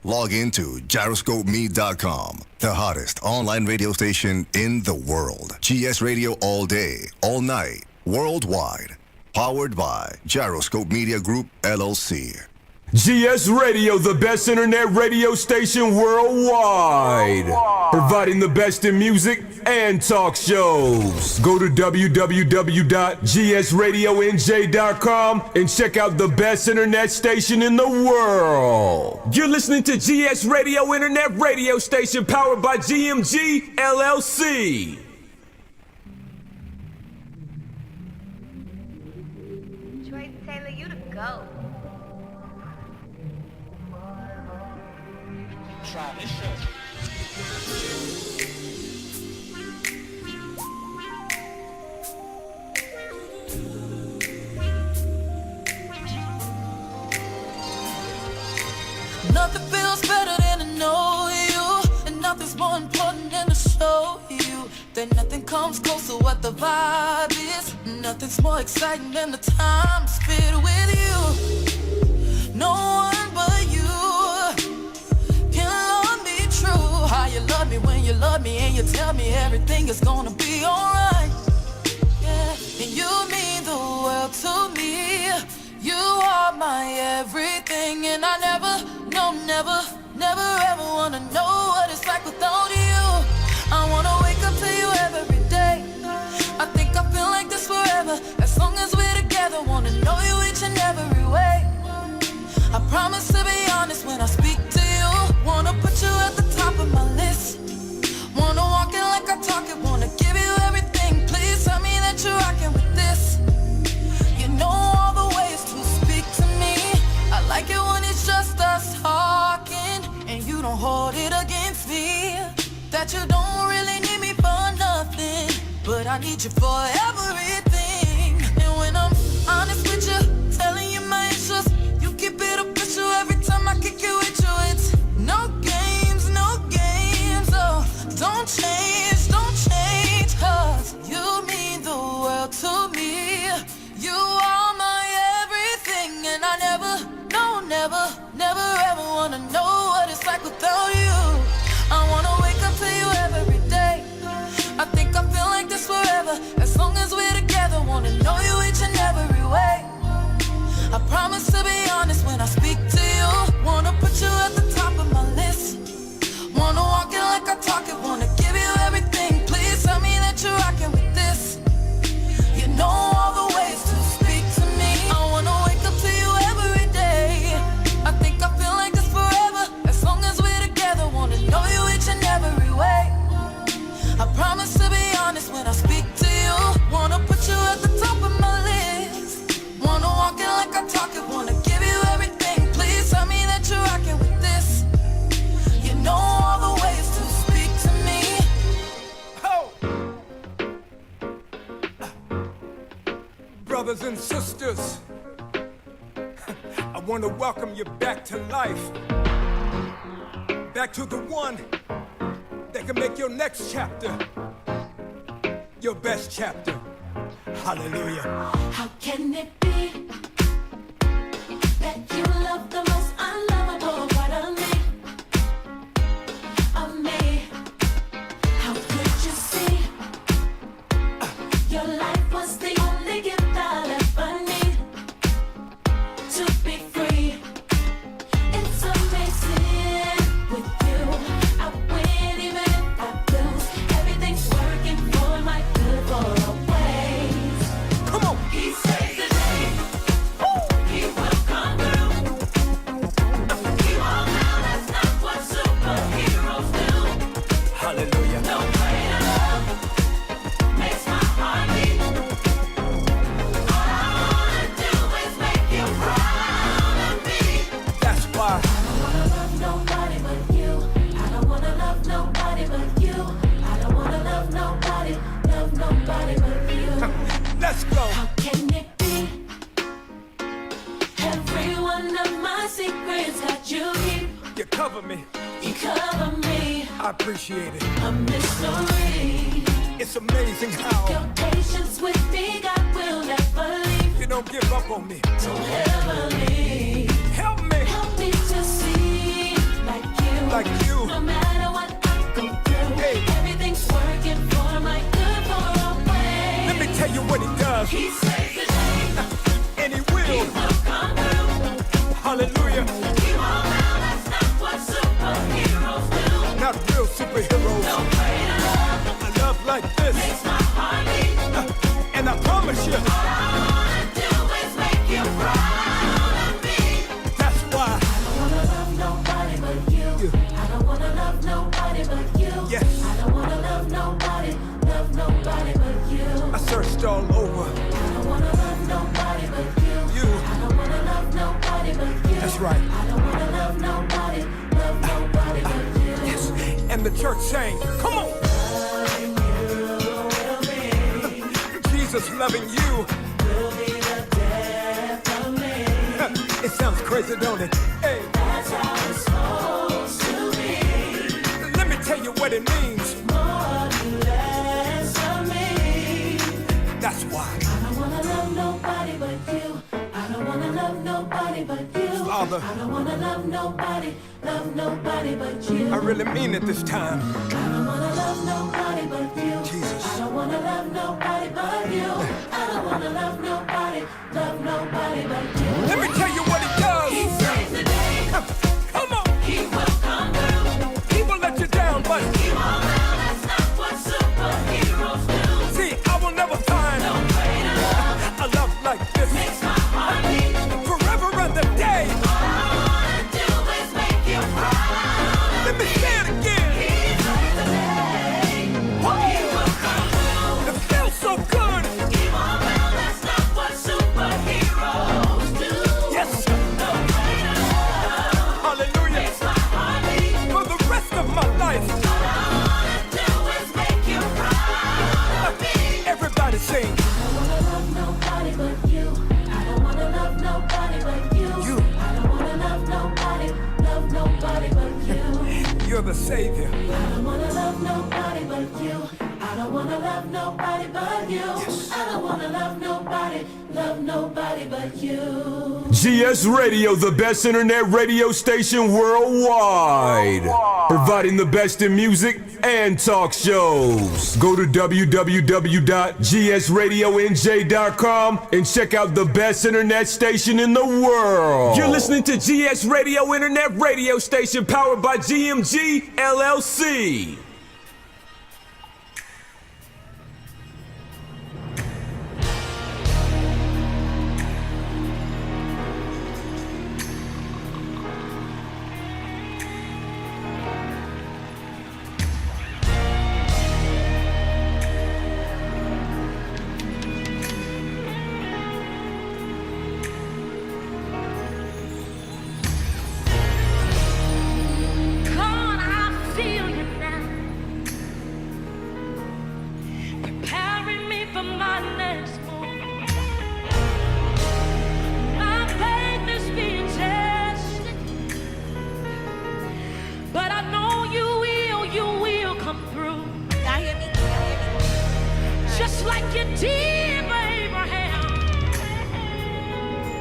Log into gyroscopeme.com, the hottest online radio station in the world. GS Radio all day, all night, worldwide. Powered by Gyroscope Media Group, LLC. GS Radio, the best internet radio station worldwide. Providing the best in music and talk shows. Go to www.gsradionj.com and check out the best internet station in the world. You're listening to GS Radio Internet Radio Station powered by GMG, LLC. Troy Taylor, you the GOAT. Try this shit. Nothing feels better than to know you, and nothing's more important than to show you that nothing comes close to what the vibe is. Nothing's more exciting than the time spent with you. No one but you can love me true. How you love me when you love me and you tell me everything is gonna be alright. Yeah, and you mean the world to me. You are my everything, and I never ever wanna know what it's like without you. I wanna wake up to you every day. I think I feel like this forever, as long as we're together. Wanna know you each and every way. I promise to be honest when I speak to you. Wanna put you at the top of my list. Wanna walk it like I talk it. Wanna give you everything. Please tell me that you're rocking with this. You know all the ways to speak to me. I like it when it's just us talking, and you don't hold it against me. That you don't really need me for nothing, but I need you for everything. And when I'm honest with you, telling you my issues, you keep it official every time I kick it with you. It's no games, oh, don't change, cause you mean the world to me. You are my everything, and I never ever wanna know what it's like without you. I wanna wake up to you every day. I think I feel like this forever, as long as we're together. Wanna know you each and every way. I promise to be honest when I speak to you. Wanna put you at the top of my list. Wanna walk it like I talk it. Wanna give you everything. Please tell me that you're rocking with this. You know all the ways to speak to me. I wanna wake up to you every day. I think I feel like this forever, as long as we're together. Wanna know you each and every way. I promise to be honest when I speak to you. Wanna put you at the top of my list. Wanna walk it like I talk it. Wanna give you everything. Please tell me that you're rocking with this. You know all the ways to speak to me. Brothers and sisters, I want to welcome you back to life. Back to the one that can make your next chapter your best chapter. Hallelujah. How can it be that you love the most unlovable part of me? How could you see your life was the only gift I'll ever need to be free? It's amazing with you. I win even if I lose. Everything's working for my good for always. Come on. He saves the day. He will come through. You all know that's not what superheroes do. Hallelujah. No greater love makes my heart beat. All I wanna do is make you proud of me. That's why. I don't wanna love nobody but you. I don't wanna love nobody but you. I don't wanna love nobody but you. Let's go. How can it be? Every one of my secrets that you keep, You cover me. you cover me. I appreciate it. A mystery. It's amazing how Your patience with me, God will never leave. you don't give up on me. Don't ever leave. Help me. Help me to see like does. He saves the day. And he will. He will come through. Hallelujah. He won't fail. That's not what superheroes do. Not real superheroes. No greater love A love like this. makes my heart beat. And I promise you, All I wanna do is make you proud of me. that's why. I don't wanna love nobody but you. I don't wanna love nobody but you. Yes. I don't wanna love nobody but you. I searched all over. I don't wanna love nobody but you. You. I don't wanna love nobody but you. That's right. I don't wanna love nobody but you. Yes. And the church sang, come on. Jesus loving you. Will be the death of me. It sounds crazy, don't it? Hey, That's how it's supposed to be. let me tell you what it means. More you less of me. That's why. I don't wanna love nobody but you. I don't wanna love nobody but you. Father. I don't wanna love nobody but you. I really mean it this time. I don't wanna love nobody but you. Jesus. I don't wanna love nobody but you. I don't wanna love nobody but you. Let me tell you what he does. He saves the day. Come on. He will come through. He will let you down, but He won't fail. That's not what superheroes do. see, I will never find No greater love a love like this. makes my heart beat. Forever and the day. All I wanna do is make you proud. Let me say it again. He saves the day. He will come through. It feels so good. He won't fail. That's not what superheroes do. Yes. No greater love Hallelujah. makes my heart beat. For the rest of my life. All I wanna do is make you proud of me. Everybody sing. I don't wanna love nobody but you. I don't wanna love nobody but you. You. I don't wanna love nobody but you. You're the Savior. I don't wanna love nobody but you. I don't wanna love nobody but you. I don't wanna love nobody but you. GS Radio, the best internet radio station worldwide. Providing the best in music and talk shows. Go to www.gsradionj.com and check out the best internet station in the world. You're listening to GS Radio Internet Radio Station powered by GMG LLC. God, I feel you now, preparing me for my next move. My faith is being tested, but I know you will come through. Y'all hear me? Just like you did for Abraham.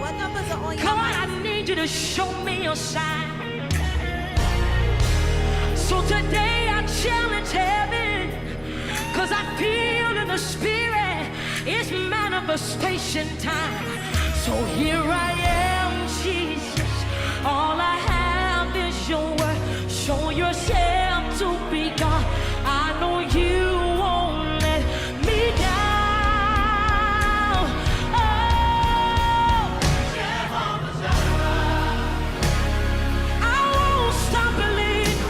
What numbers are on your God, mic? I need you to show me your sign. So today I challenge heaven, cause I feel in the spirit it's manifestation time. So here I am, Jesus. All I have is your word. Show yourself to be God. I know you won't let me down. Oh, Jehovah Jireh. I won't stop believing.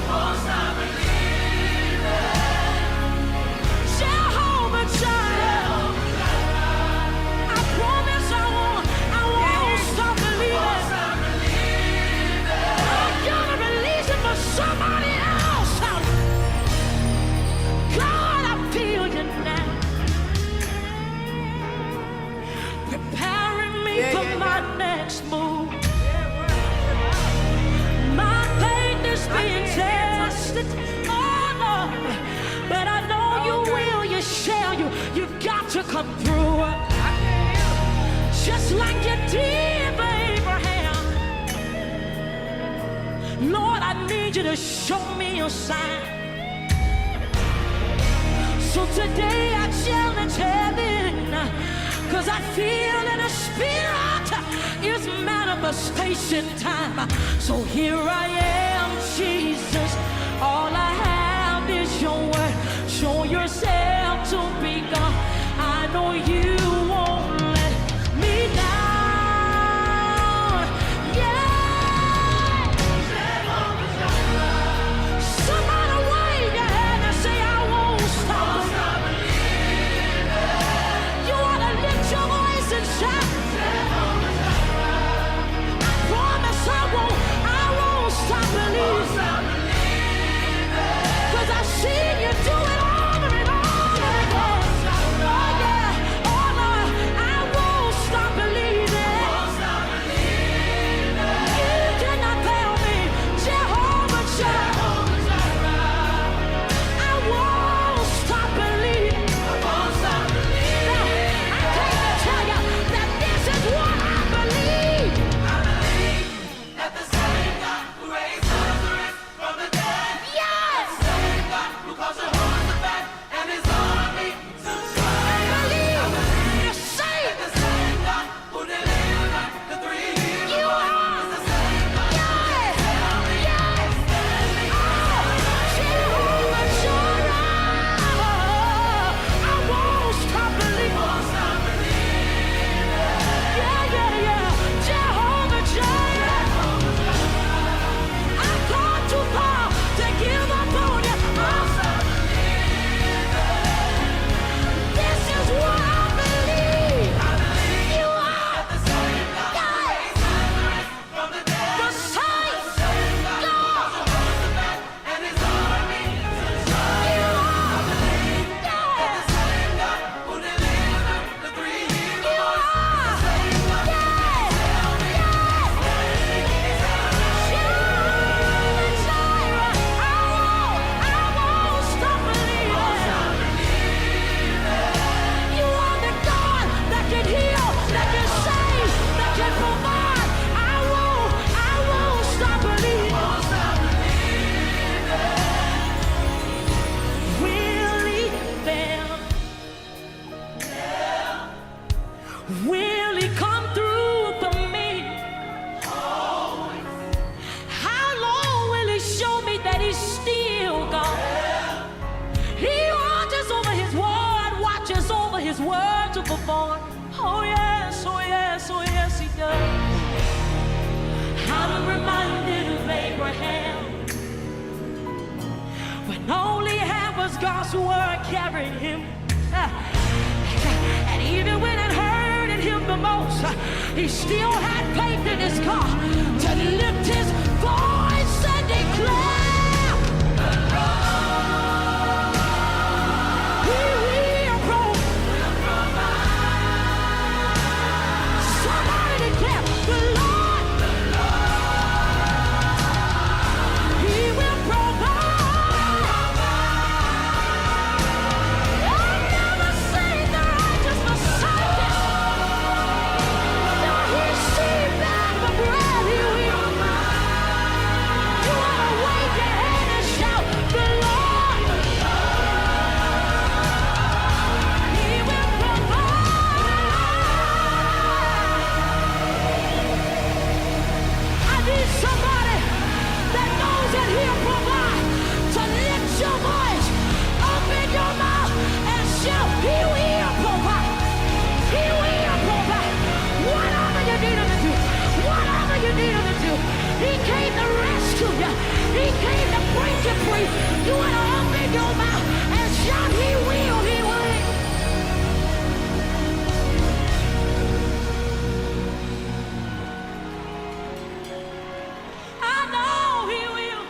Jehovah Jireh. I promise I won't stop believing. I'm gonna release it for somebody else. God, I feel you now, preparing me for my next move. My faith is being tested, oh Lord, but I know you will, you shall, you've got to come through. Just like you did for Abraham. Lord, I need you to show me your sign. So today I challenge heaven, 'cause I feel in the spirit is manifestation time. So here I am, Jesus. All I have is your word. Show yourself to be God. I know you won't let me down. Yeah. Somebody wave your hand and say, I won't stop. You ought to lift your voice and shout. I promise I won't stop believing. 'Cause I've seen you do it over and over again. Oh yeah, oh Lord, I won't stop believing. You cannot fail me, Jehovah Jireh. I won't stop believing. Now, I came to tell you that this is what I believe. That the same God who raised Lazarus from the dead, Yes, who caused Jehoshaphat and his army to triumph. I believe. The same. The same God who delivered the 3 Hebrew You boys are. is the same God. Yes, yes. Jehovah Jireh. I won't stop believing. Yeah, yeah, yeah. Jehovah Jireh. I've gone too far to give up on you. This is what I believe. You are the same God. From the dead, The same God. and his army to You are. triumph. The same God who delivered the 3 Hebrew You boys. are. Yes. Will he come through for me? How long will he show me that he's still God? He watches over his word to perform. Oh yes, oh yes, oh yes, he does. I'm reminded of Abraham when only half was God's word carried him. And even when it hurted him the most, he still had faith in his God to lift his voice and declare, He will provide. Somebody declare, the Lord, He will provide. I've never seen the righteous forsaken, nor his seed beg for bread. He will. You ought to wave your hand and shout, the Lord, He will provide. I need somebody that knows that He'll provide to lift your voice, open your mouth, and shout, He will provide. He will provide. Whatever you need Him to do, whatever you need Him to do, He came to rescue you. He came to break you free. You want to open your mouth and shout, He will, He will. I know He will.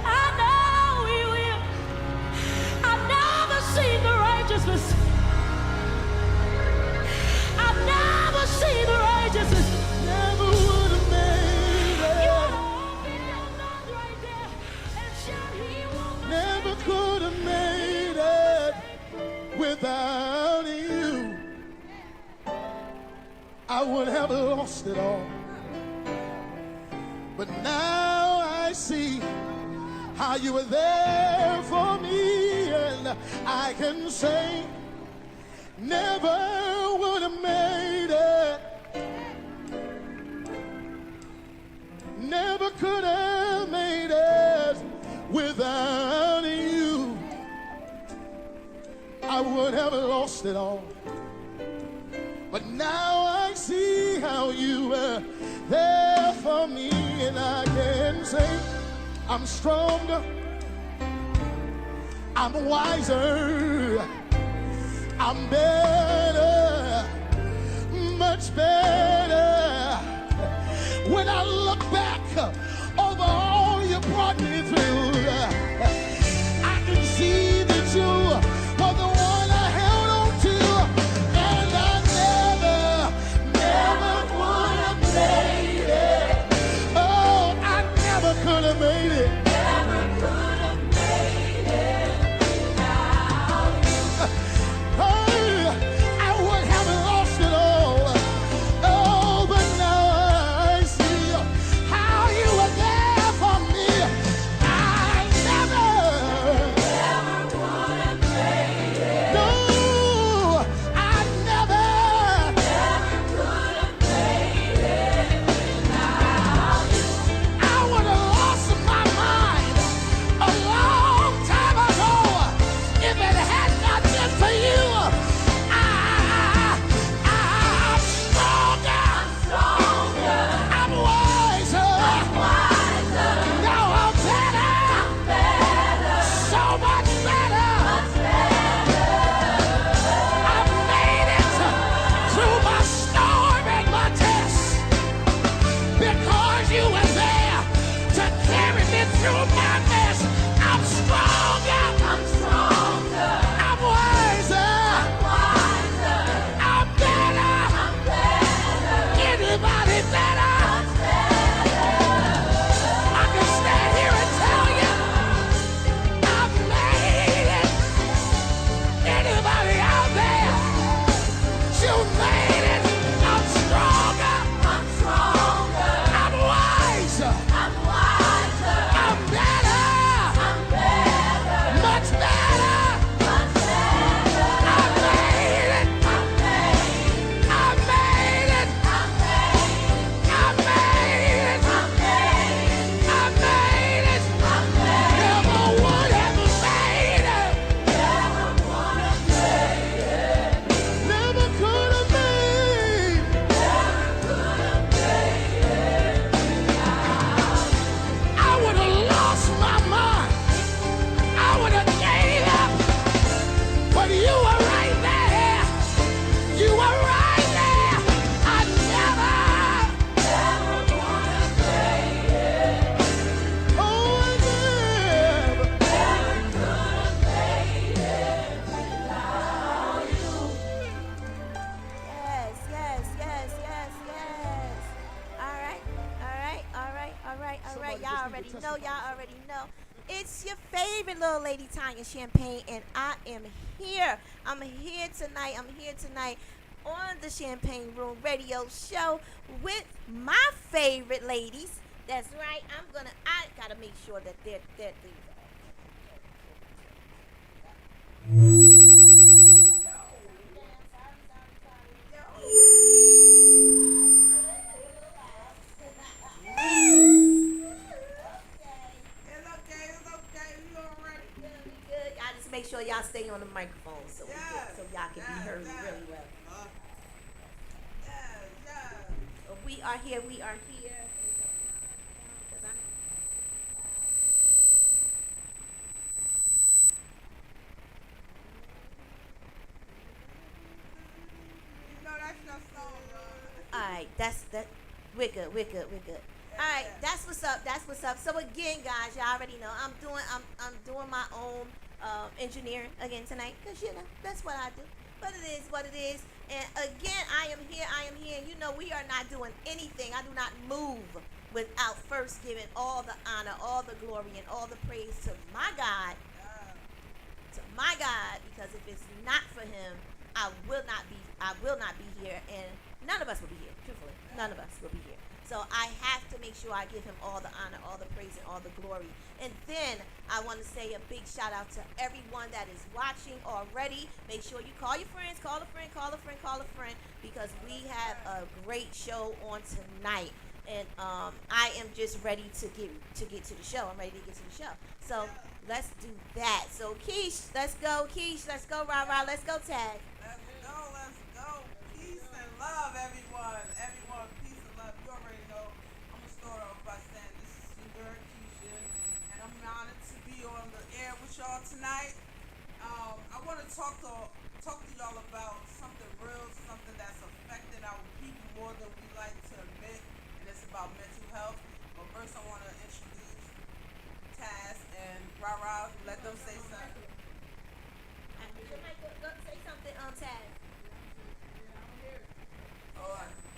I know He will. I've never seen the righteousness. I've never seen the righteousness. Never would have made it. You ought to open your mouth right there and shout, He will. Never could have made it without you. I would have lost it all. But now I see how you were there for me, and I can say never would have made it. Never could have made it without you. I would have lost it all. But now I see how you were there for me, and I can say I'm stronger, I'm wiser, I'm better, much better. When I look back over all you brought me through, I can see that you were the one I held on to, and I never would have made it. Oh, I never could have made it. Never could have made it without you. Oh, I would have lost it all. Oh, but now I see how you were there for me. I never would have made it. No, I never could have made it without you. I would have lost my mind a long time ago if it had not been for you. I'm stronger, I'm wiser, now I'm better, so much better. I've made it through my storm and my test because you were there to carry me through my mess. I'm stronger, I'm wiser, I'm better, anybody better? I can stand here and tell you I've made it. Anybody out there? You made it. I'm stronger, I'm wiser, I'm better, much better. I made it. I made it. I made it. Never would have made it. Never could have made it. I would have lost my mind. I would have gave up. But you were right there. You were right there. I never would have made it. Oh, I never could have made it without you. Yes. All right. Y'all already know. It's your favorite little lady, Tanya Champagne, and I am here. I'm here tonight on the Champagne Room Radio Show with my favorite ladies. That's right. I gotta make sure that they're good. I just make sure y'all stay on the microphone so y'all can be heard really well. We are here. Alright, we're good. Alright, that's what's up. So again, guys, y'all already know I'm doing my own engineering again tonight, because that's what I do. But it is what it is. And again, I am here, and we are not doing anything. I do not move without first giving all the honor, all the glory, and all the praise to my God. Because if it's not for him, I will not be here, and none of us will be here, truthfully. None of us will be here. So I have to make sure I give him all the honor, all the praise, and all the glory. And then I want to say a big shout out to everyone that is watching already. Make sure you call your friends, call a friend, call a friend, call a friend, because we have a great show on tonight. And I am just ready to get to the show. I'm ready to get to the show. So let's do that. So Keish, let's go. Keish, let's go. Rah rah, let's go. Tag. Let's go, let's go. Peace and love, everyone. Everyone, peace and love. You already know. I'm going to start off by saying this is your girl, Keisha, and I'm honored to be on the air with y'all tonight. I want to talk to y'all about something real, something that's affecting our people more than we like to admit, and it's about mental health. But first, I want to introduce Taz and Rara. Let them say something. Say something, Tag.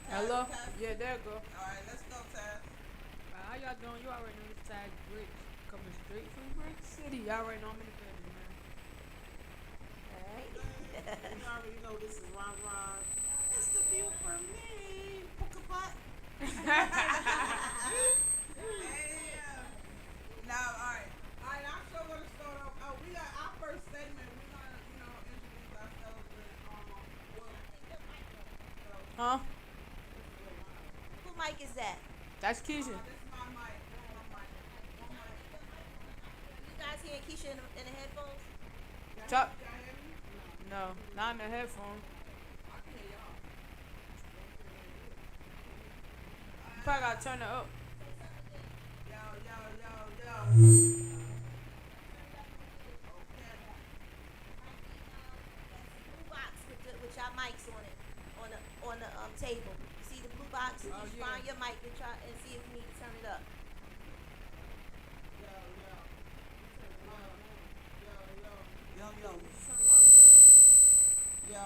Hello? Yeah, there you go. Alright, let's go, Taz. How y'all doing? You already know this Tag Brick coming straight from Brick City. Y'all already know I'm in the building, man. Alright. You already know this is Ron Ron. It's the view for me. Puka pot. Now, alright. Alright, I'm sure gonna start off. Oh, we got our first segment. We're gonna, introduce ourselves and Huh? Who mic is that? That's Keisha. this is my mic. You guys hear Keisha in the headphones? Chuck. No, not in the headphone. You probably gotta turn it up. Yo. Blue box with your mics on it, on the table. See the blue box? You yeah. find your mic and try and see if you need to turn it up. Yo.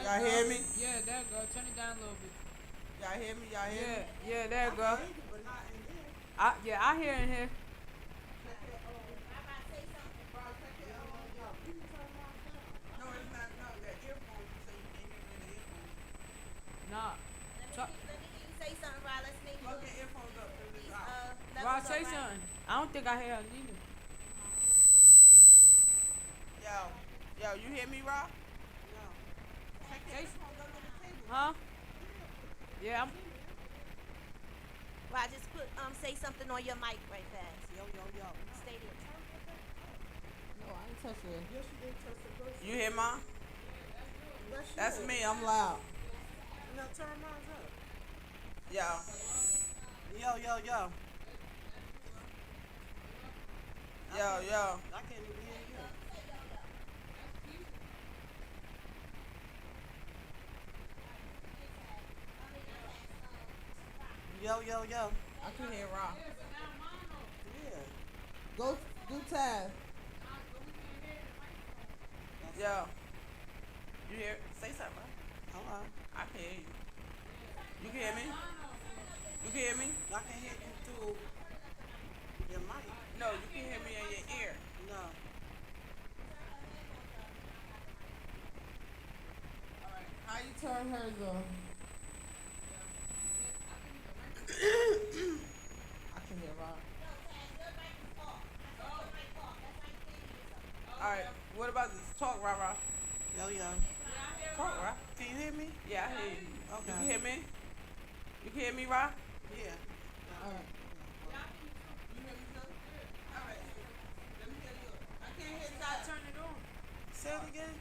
Y'all hear me? Yeah, there you go. Turn it down a little bit. Y'all hear me? Y'all hear me? Yeah, there you go. I hear in here. No, it's not. No, that earphone. You say you can't hear me in the earphone. Nah. Let me hear you say something, Rod. Let's make Plug your earphones up. Turn this out. Rod, say something. I don't think I hear her neither. Yo, you hear me, Rob? Say Huh? Yeah, I'm. Rod, just put say something on your mic right fast. Yo. Stay there. No, I ain't touching it. You hear mine? That's me. I'm loud. No, turn mine up. Yo. I can't even hear you. Yo. I can hear Rob. Yeah. Go do Taz. Yo. You hear? Say something, bro. Hello. I can hear you. You can hear me? You can hear me? I can hear you through your mic. No, you can hear me in your ear. No. How you turn hers on? I can hear Rob. Alright, what about this? Talk, Rob. Yo. Talk, Rob. Can you hear me? Yeah, I hear you. Okay. You can hear me? You can hear me, Rob? Yeah. Alright. You hear me too? Alright. Let me hear you. I can't hear Ty. Turn it on. Say it again.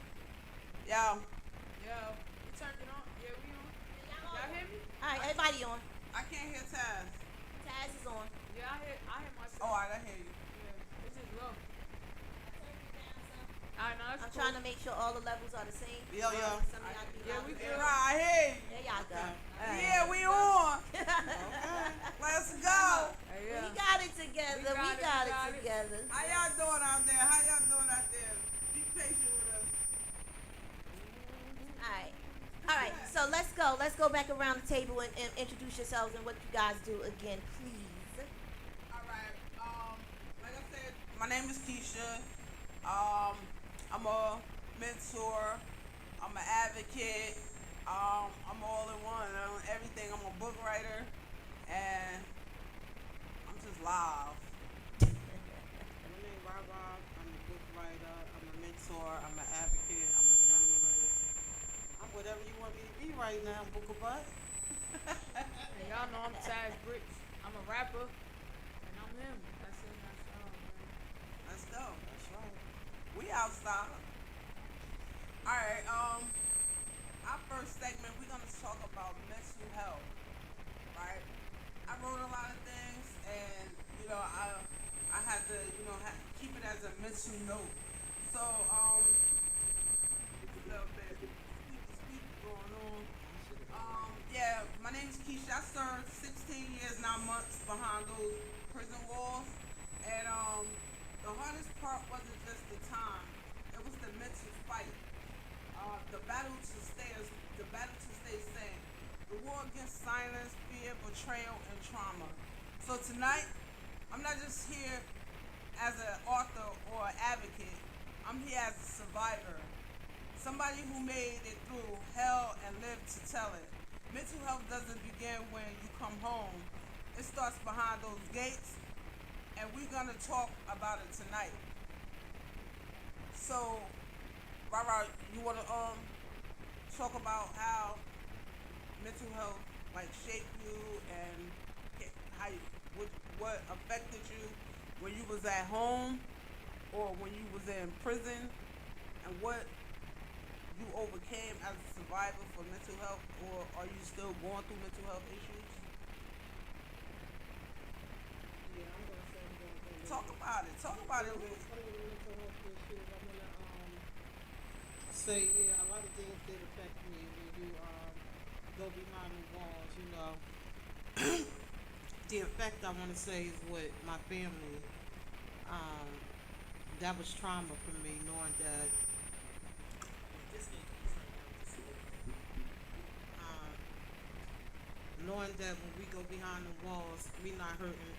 Yo. Yo, we turned it on. Yeah, we on. Y'all hear me? All right, everybody on. I can't hear Taz. Taz is on. Yeah, I hear myself. Oh, I hear you. Yeah, it's just low. Alright, now that's I'm cool. trying to make sure all the levels are the same. Yo. Some of y'all be Yeah, louder. we Yeah, good. right, I hear you. There y'all go. Yeah, we on. Let's go. Hey, We yeah. got it together. We got it together. How y'all doing out there? How y'all doing out there? Be patient with us. All right. So let's go. Let's go back around the table and introduce yourselves and what you guys do again, please. All right. Like I said, my name is Keisha. I'm a mentor. I'm an advocate. I'm all in one. Everything. I'm a book writer, and I'm just live. My name Rob Rob. I'm a book writer. I'm a mentor. I'm an advocate. I'm a journalist. I'm whatever you want me to be right now, Booker Butt. And y'all know I'm Taz Bricks. I'm a rapper, and I'm him. That's it. That's all, man. Let's go. That's right. We outside. All right. Our first segment, we're gonna talk about mental health. Right. I wrote a lot of things, and I had to keep it as a mental note. So a little bit speak going on. Yeah, my name is Keisha. I served 16 years, 9 months behind those prison walls. And the hardest part wasn't just the time. It was the mental fight. The battle to stay sane. The war against silence, fear, betrayal, and trauma. So tonight, I'm not just here as an author or an advocate. I'm here as a survivor. Somebody who made it through hell and lived to tell it. Mental health doesn't begin when you come home. It starts behind those gates, and we're gonna talk about it tonight. So, Rara, you wanna talk about how mental health shaped you and how what affected you when you was at home or when you was in prison, and what you overcame as a survivor for mental health, or are you still going through mental health issues? Yeah, I'm gonna say I'm going through Talk about it. Talk about it. mental health issues. I'm gonna say a lot of things did affect me when you go behind the walls. The effect I want to say is with my family. That was trauma for me, knowing that when we go behind the walls, we not hurting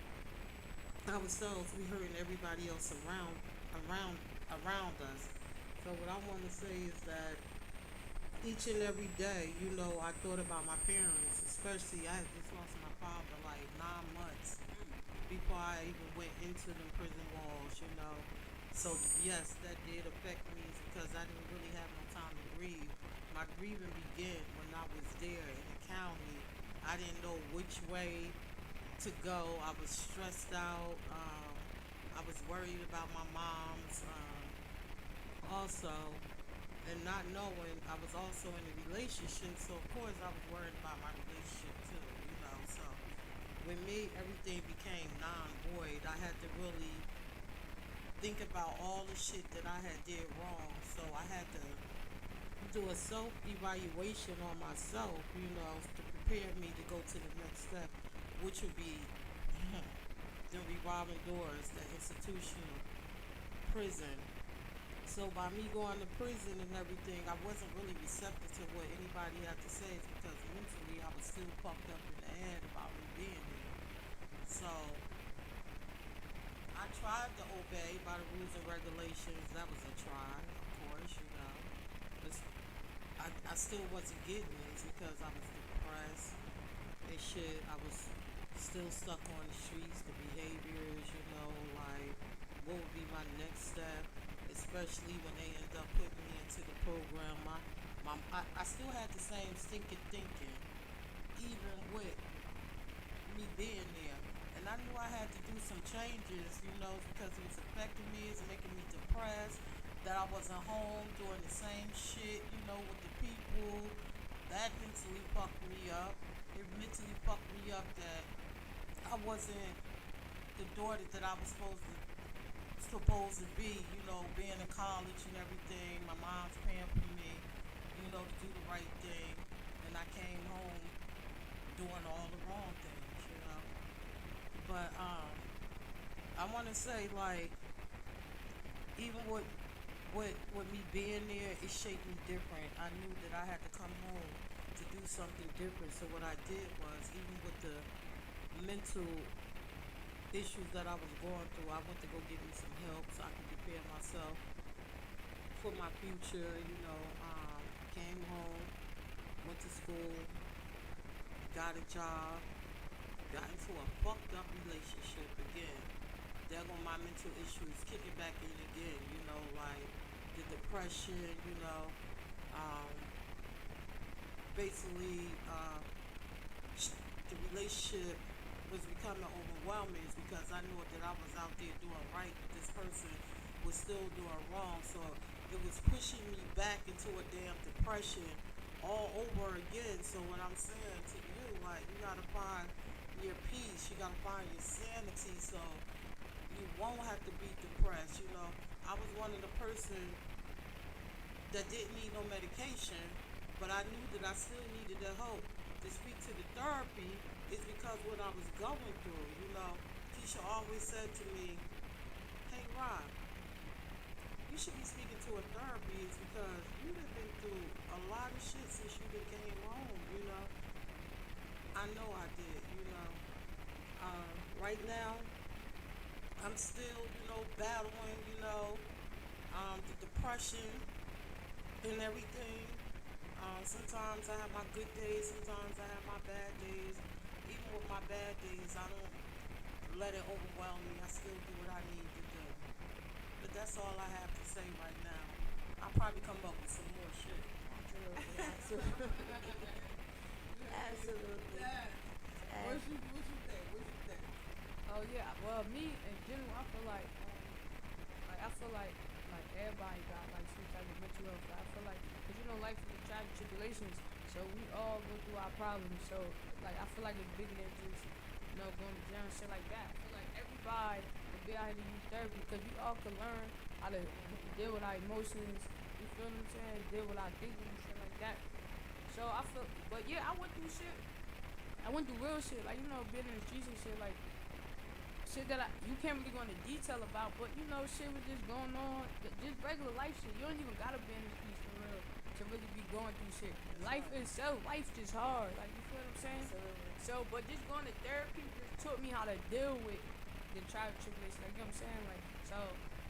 ourselves, we hurting everybody else around us. So what I want to say is that each and every day, I thought about my parents, especially I had just lost my father like 9 months before I even went into the prison walls. So yes, that did affect me because I didn't really have no time to grieve. My grieving began when I was there in the county. I didn't know which way to go. I was stressed out. I was worried about my mom's also, and not knowing I was also in a relationship, so of course I was worried about my relationship too, so with me everything became non-void. I had to really think about all the shit that I had did wrong, so I had to do a self-evaluation on myself, to prepare me to go to the next step, which would be the revolving doors, the institutional prison. So by me going to prison and everything, I wasn't really receptive to what anybody had to say because mentally I was still fucked up in the head about me being there. So I tried to obey by the rules and regulations. That was a try, of course, But I still wasn't getting it because I was depressed and shit. I was still stuck on the streets, the behaviors, what would be my next step, especially when they ended up putting me into the program. I still had the same stinking thinking, even with me being there. And I knew I had to do some changes, because it was affecting me, it's making me depressed, that I wasn't home doing the same shit, with the people. That mentally fucked me up. It mentally fucked me up that I wasn't the daughter that I was supposed to be, being in college and everything. My mom's paying for me, to do the right thing. And I came home doing all the wrong things, But I want to say, even with me being there, it shaped me different. I knew that I had to come home to do something different. So what I did was, even with the mental issues that I was going through, I went to go get me some help so I could prepare myself for my future. Came home, went to school, got a job, got into a fucked up relationship again. There go my mental issues kicking back in again, you know, like the depression, you know, basically the relationship was becoming overwhelming because I knew that I was out there doing right, but this person was still doing wrong. So it was pushing me back into a damn depression all over again. So what I'm saying to you, like, you gotta find your peace, you gotta find your sanity, so you won't have to be depressed, you know. I was one of the person that didn't need no medication, but I knew that I still needed the help to speak to the therapy is because what I was going through, you know. Keisha always said to me, hey Rob, you should be speaking to a therapist because you have been through a lot of shit since you done came home, you know. I know I did, you know. Right now, I'm still, you know, battling, you know, the depression and everything. Sometimes I have my good days, sometimes I have my bad days. Even with my bad days, I don't let it overwhelm me. I still do what I need to do. But that's all I have to say right now. I'll probably come up with some more shit. Absolutely. Absolutely. What you think? Oh yeah, well me in general, I feel like everybody got like some type of mental health. I feel like, cause you know life is a trials and tribulations, so we all go through our problems. So like I feel like it's bigger than just going to jail and shit like that. I feel like everybody will be out here to use therapy because we all can learn how to deal with our emotions. You feel what I'm saying? Deal with our thinking and shit like that. So I feel, but yeah, I went through shit. I went through real shit, like, you know, being in the streets and shit, like, shit that you can't really go into detail about, but, you know, shit was just going on, just regular life shit. You don't even gotta be in the streets for real to really be going through shit. Life itself, life just hard, like, you feel what I'm saying? Absolutely. So, but just going to therapy just taught me how to deal with the trial and tribulation, like, you know what I'm saying? Like, so,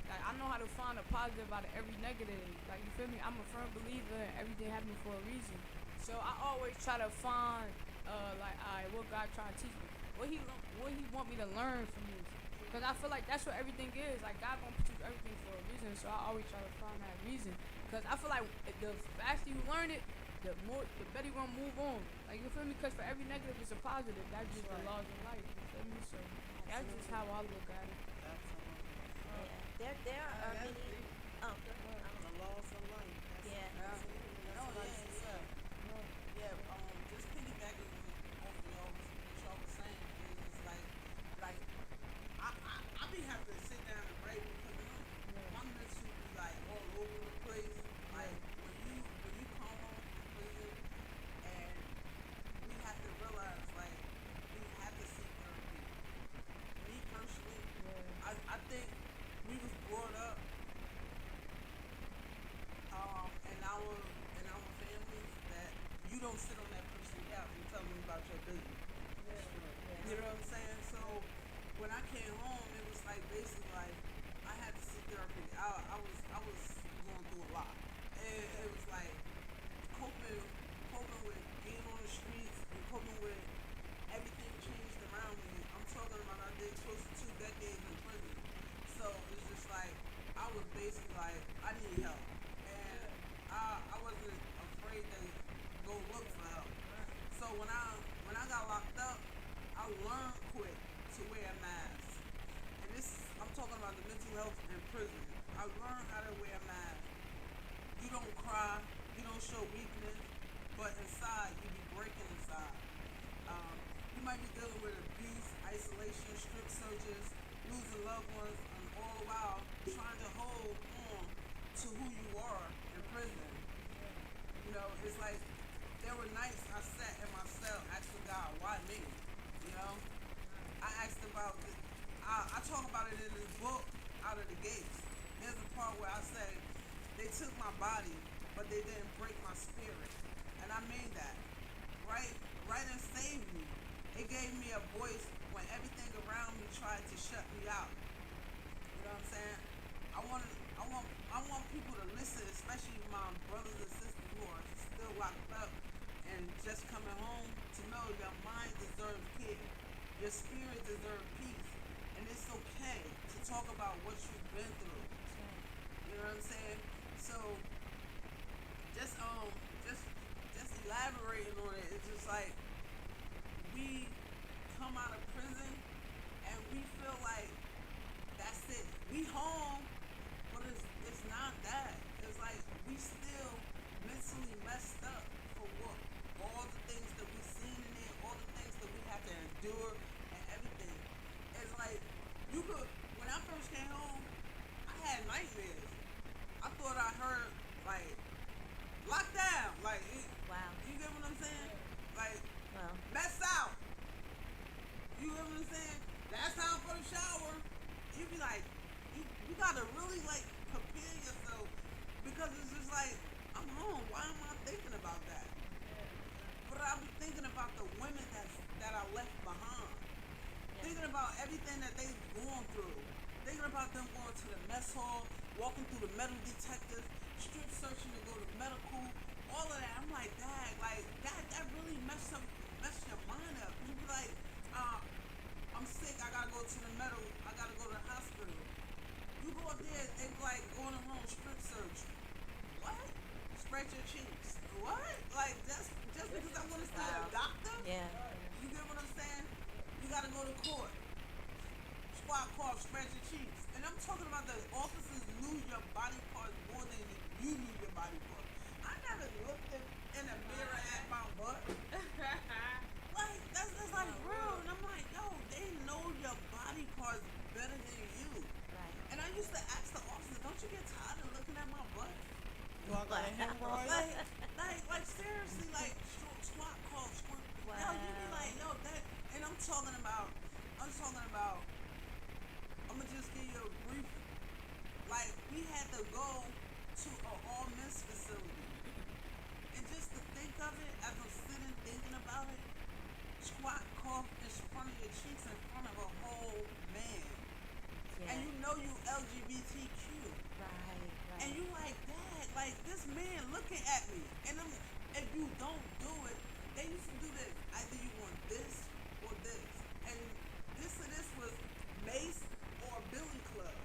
like, I know how to find a positive out of every negative, like, you feel me? I'm a firm believer in everything happening for a reason. So, I always try to find, like, alright, what God trying to teach me? What he want me to learn from this? Because I feel like that's what everything is. Like, God gonna put you through everything for a reason, so I always try to find that reason. Because I feel like the faster you learn it, the better you gonna move on. Like, you feel me? Because for every negative, it's a positive. That's just the laws of life. You feel me? So that's just how I look at it. There are many. Oh, go ahead. The laws of life. Yeah. That's what I said. Yeah, just piggybacking off of y'all, what y'all was saying is like I be having to sit down and write because my mental be like all over the place. Like when you come home from prison and we have to realize like we have to seek therapy. Me personally, I think we was brought up in our families that you don't sit on that person's couch and tell them about your business. You know what I'm saying? So when I came home, it was like basically like I had to seek therapy. I was going through a lot. It was like coping with being on the streets and coping with everything changed around me. I'm talking about I did close to 2 decades in prison. So it's just like I was basically like I need help. And I wasn't afraid to go look for help. So when I got locked up, I learned quick to wear a mask. And I'm talking about the mental health in prison. I learned how to wear a mask. You don't cry, you don't show weakness, but inside you be breaking inside. You might be dealing with abuse, isolation, strip searches, losing loved ones, and all the while trying to hold on to who you are in prison. You know, it's like there were nights I sat in my cell asking God, why me? You know? I asked about this. I talk about it in this book, Out of the Gates. There's a part where I say, they took my body, but they didn't break my spirit. And I mean that. Right and saved me. It gave me a voice when everything around me tried to shut me out. You know what I'm saying? I want people to listen, especially my brothers and sisters who are still locked up just coming home to know your mind deserves care. Your spirit deserves peace. And it's okay to talk about what you've been through. You know what I'm saying? So just elaborating on it, it's just like we come out of prison and we feel like that's it. We home, but it's not that. It's like we still mentally messed up for what all the things that we've seen in it, all the things that we have to endure and everything. It's like you could when I first came home, I had nightmares. I thought I heard like lockdown, like Wow. you get what I'm saying? Like Well, mess out. You get what I'm saying? That's time for the shower. You be like, you gotta really like prepare yourself because it's just like I'm home. Why am I thinking about that? But I be thinking about the women that I left behind. Thinking about everything that they've gone through. Thinking about them going to the mess hall, walking through the metal detectors, strip searching to go to medical, all of that. I'm like, dad, like that really mess your mind up. You be like, I'm sick, I gotta go to the metal, I gotta go to the hospital. You go up there, they be like going home, strip search. What? Spread your cheeks. What? Like just because I wanna see a doctor? yeah. You get what I'm saying? You gotta go to court. Squat cough, spread your cheeks. And I'm talking about the officers knew your body parts more than you knew your body parts. I never looked in the mirror at my butt. Like, that's like real. And I'm like, yo, they know your body parts better than you. Right. And I used to ask the officers, don't you get tired of looking at my butt? Do I got a hemorrhoid? Like seriously, like squat cough, squirt. Wow. Yo, you be like, yo, that. And I'm talking about. I'm gonna just give you a brief. Like we had to go to an all men's facility, and just to think of it, as I'm sitting thinking about it, squat cough in front of your cheeks in front of a whole man, Yeah. and you know you LGBTQ. Right. And you like, dad, like this man looking at me. And if you don't do it, they used to do this. Either you want this or this. And this was Mace or Billy Club.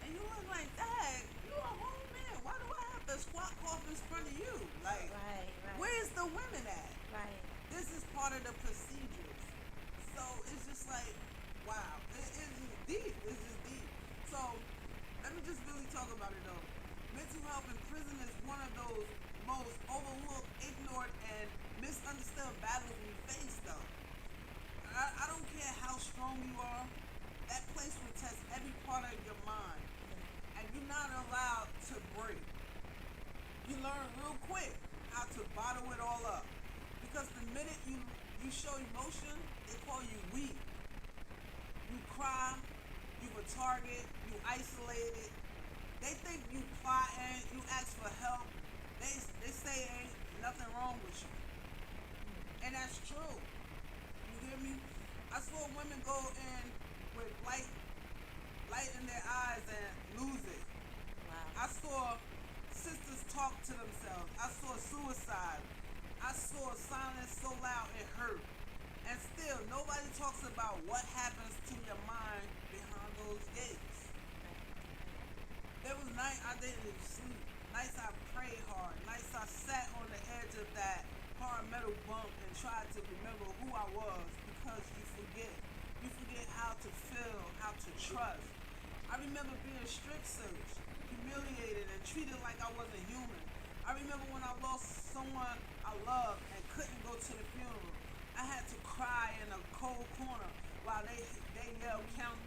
And you look like, dad, you a whole man. Why do I have to squat cough in front of you? Like, Right. where's the women at? Right. This is part of the procedures. So it's just like, wow, it's just deep. It's just deep. So let me just really talk about it though. Mental health in prison is one of those most overlooked, ignored, and misunderstood battles we face though. I don't care how strong you are, that place will test every part of your mind. And you're not allowed to break. You learn real quick how to bottle it all up. Because the minute you show emotion, they call you weak. You cry, you a target, you isolated. They think you plotting, you ask for help. They say ain't nothing wrong with you. And that's true. You hear me? I saw women go in with light in their eyes and lose it. Wow. I saw sisters talk to themselves. I saw suicide. I saw silence so loud it hurt. And still, nobody talks about what happens to your mind behind those gates. There was nights I didn't sleep. Nights I prayed hard. Nights I sat on the edge of that hard metal bunk and tried to remember who I was because you forget. You forget how to feel, how to trust. I remember being strip searched, humiliated, and treated like I wasn't human. I remember when I lost someone I loved and couldn't go to the funeral. I had to cry in a cold corner while they yelled count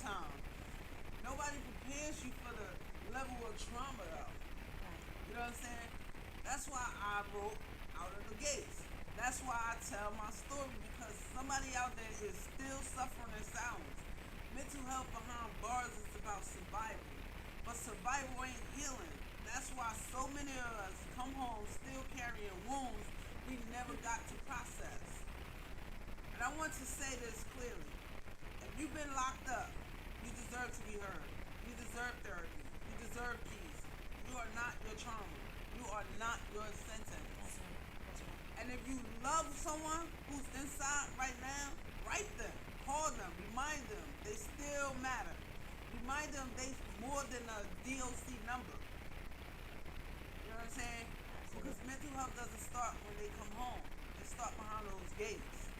time. Nobody prepares you for the level of trauma though. You know what I'm saying? That's why I wrote Out of the Gates. That's why I tell my story, because somebody out there is still suffering in silence. Mental health behind bars is about survival. But survival ain't healing. That's why so many of us come home still carrying wounds we never got to process. And I want to say this clearly. If you've been locked up, you deserve to be heard. You deserve therapy. You deserve peace. You are not your trauma. You are not your sentence. And if you love someone who's inside right now, write them, call them, remind them they still matter. Remind them they more than a DOC number. You know what I'm saying? Because mental health doesn't start when they come home. It starts behind those gates.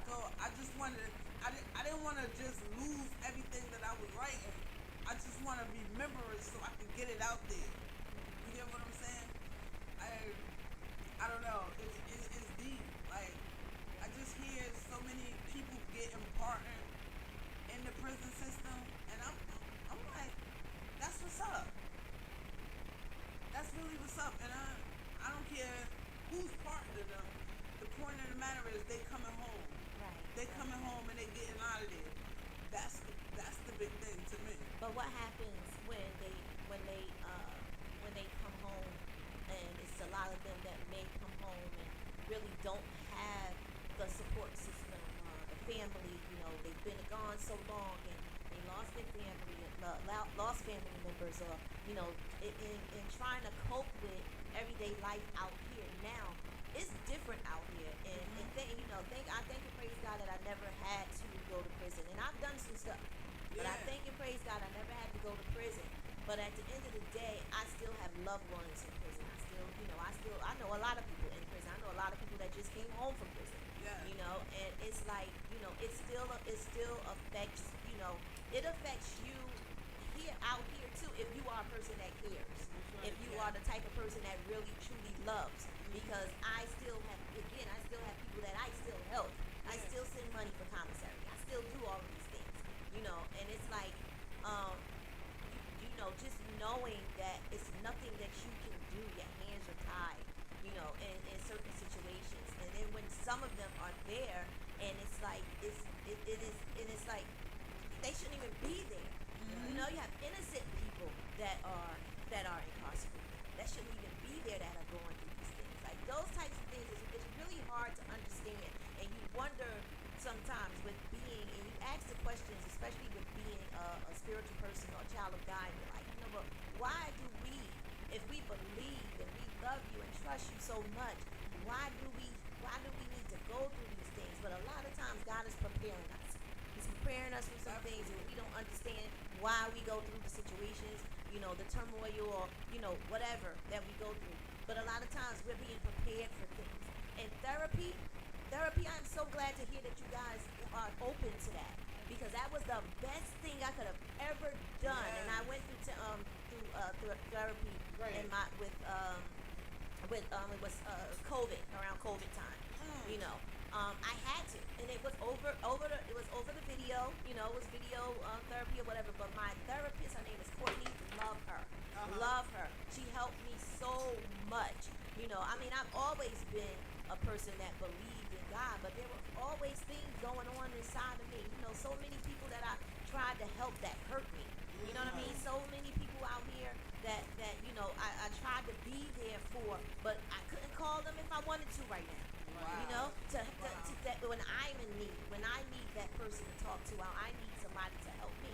So I just wanted, I didn't want to just lose everything that I was writing. I just want to remember it so I can get it out there. You get what I'm saying? I don't know. It's deep. Like, I just hear so many people getting partnered in the prison system, and I'm like, that's what's up. That's really what's up. And I don't care who's partnered them. The point of the matter is they coming home. Right. They coming home and they getting out of there. That's the big thing to me. But what happens when they come home, and it's a lot of them that may come home and really don't have the support system, the family, they've been gone so long and they lost their family, lost family members, or, in trying to cope with everyday life out here now. It's different out here, and I thank and praise God that I never had to go to prison, and I've done some stuff, but I thank and praise God I never had to go to prison. But at the end of the day, I still have loved ones in prison. I know a lot of people in prison. I know a lot of people that just came home from prison. Yeah. And it's like, it still affects, it affects you out here too, if you are a person that cares. If you are the type of person that really truly loves. Because I still have people that I still help. I still send money for commissary. I still do all of these things. And it's like, just knowing that it's nothing that you can do, your hands are tied, in certain situations. And then when some of them are there, and it's like, it's like, they shouldn't even be there. You have innocent people that are incarcerated, that shouldn't even be there, that are going through these things. Like, those types of things, it's really hard to understand. And you wonder sometimes with being, and you ask the questions, especially with being a spiritual person or a child of God, and you're like, but why do we, if we believe and we love you and trust you so much, why do we need to go through these things? But a lot of times God is preparing us. He's preparing us for some things, and we don't understand why we go through the situations, the turmoil, or, whatever that we go through. But a lot of times we're being prepared for things. And therapy, I'm so glad to hear that you guys are open to that, because that was the best thing I could have ever done. Yeah. And I went through therapy it was COVID, around COVID time. I had to, and it was over the video. It was video therapy or whatever. But my therapist, her name is Courtney. Love her. She helped me so much. I've always been a person that believed in God, but there were always things going on inside of me. So many people that I tried to help that hurt me. You know what I mean? So many people out here that I tried to be there for, but I couldn't call them if I wanted to right now. Wow. That when I'm in need, when I need that person to talk to, I need somebody to help me.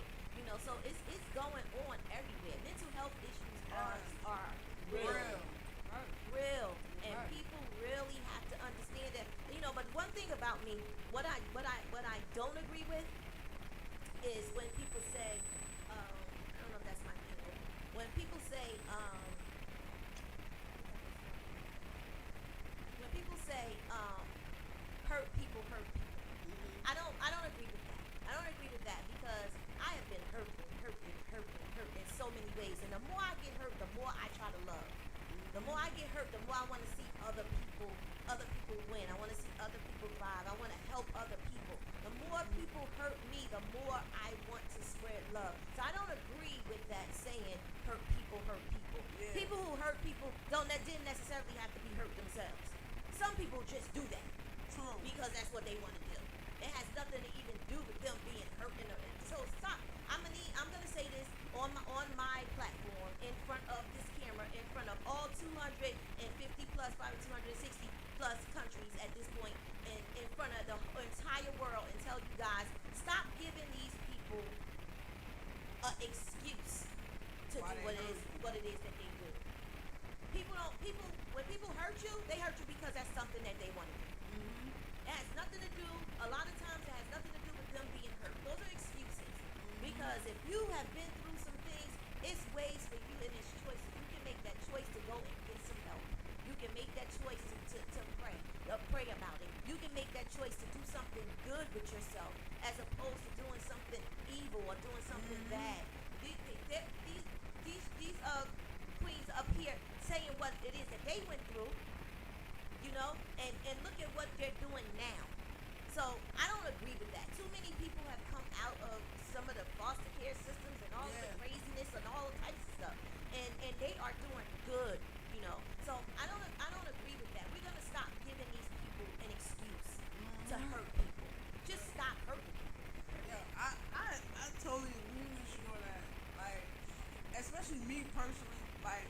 So it's going on everywhere. Mental health issues are real, and people really have to understand that. But one thing about me, what I don't agree with is when people say, I don't know if that's my thing. When people say, hurt people. I don't agree with that. I don't agree with that, because I have been hurt in so many ways. And the more I get hurt, the more I try to love. The more I get hurt, the more I want to see other people win. I want to see other people thrive. I want to help other people. The more people hurt me, the more I want to spread love. So I don't agree with that saying, hurt people. Yeah. People who hurt people that didn't necessarily have to be hurt themselves. Some people just do that. True. Because that's what they want to do. It has nothing to even do with them being hurt. So stop. I'm gonna say this on my platform, in front of this camera, in front of all 250 plus, probably 260 plus countries at this point, in front of the entire world, and tell you guys, stop giving these people an excuse to do what it is that they do. When people hurt you, they hurt you nothing to do. A lot of times it has nothing to do with them being hurt. Those are excuses. Because if you have been through some things, it's ways for you and it's choices. You can make that choice to go and get some help. You can make that choice to pray, pray about it. You can make that choice to do something good with yourself as opposed to doing something evil or doing something bad. These queens up here saying what it is that they went through, you know, and look at what they're doing now. So I don't agree with that. Too many people have come out of some of the foster care systems and all the craziness and all types of stuff, and they are doing good, you know. So I don't agree with that. We're gonna stop giving these people an excuse to hurt people. Just stop hurting people. Yeah, I totally agree with you on that. Like, especially me personally, like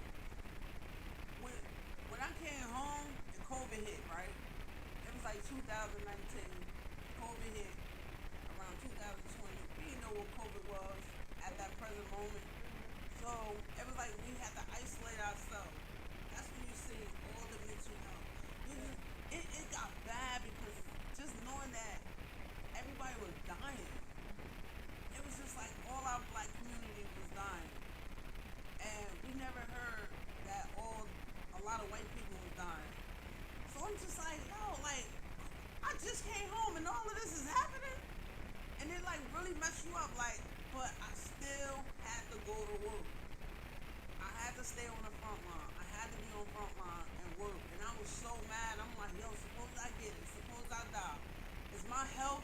when I came home and COVID hit, right? It was like 2019. COVID hit around 2020. We didn't know what COVID was at that present moment. So it was like we had to isolate ourselves. That's when you see all the mental health. It got bad because just knowing that everybody was dying. It was just like all our black community was dying. And we never heard that a lot of white people was dying. So I'm just like, yo, like, I just came home and all of this is happening. And it like really messed you up, like, but I still had to go to work. I had to stay on the front line. I had to be on front line and work. And I was so mad. I'm like, yo, suppose I get it. Suppose I die. Is my health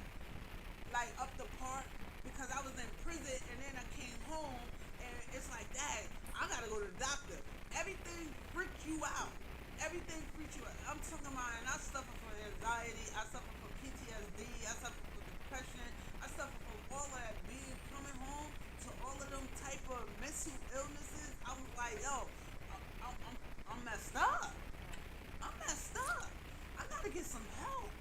like up the part? Because I was in prison and then I came home and it's like, Dad, I gotta go to the doctor. Everything freaked you out. Everything freaked you out. I'm talking about, and I suffer from anxiety. I suffer from PTSD. I suffer from depression. I suffer from all of that. Coming home to all of them type of mental illnesses. I was like, yo, I'm messed up. I'm messed up. I gotta get some help.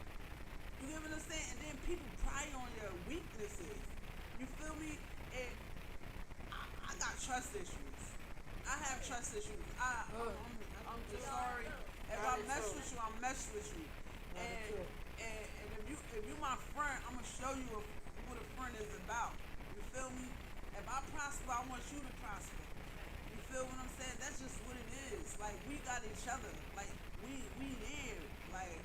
You get what I'm saying? And then people pry on your weaknesses. You feel me? And I got trust issues. I have trust issues. I'm just sorry. If I mess with you, I mess with you. And if you my friend, I'm gonna show you what a friend is about. You feel me? If I prosper, I want you to prosper. You feel what I'm saying? That's just what it is. Like, we got each other. Like, we there. Like,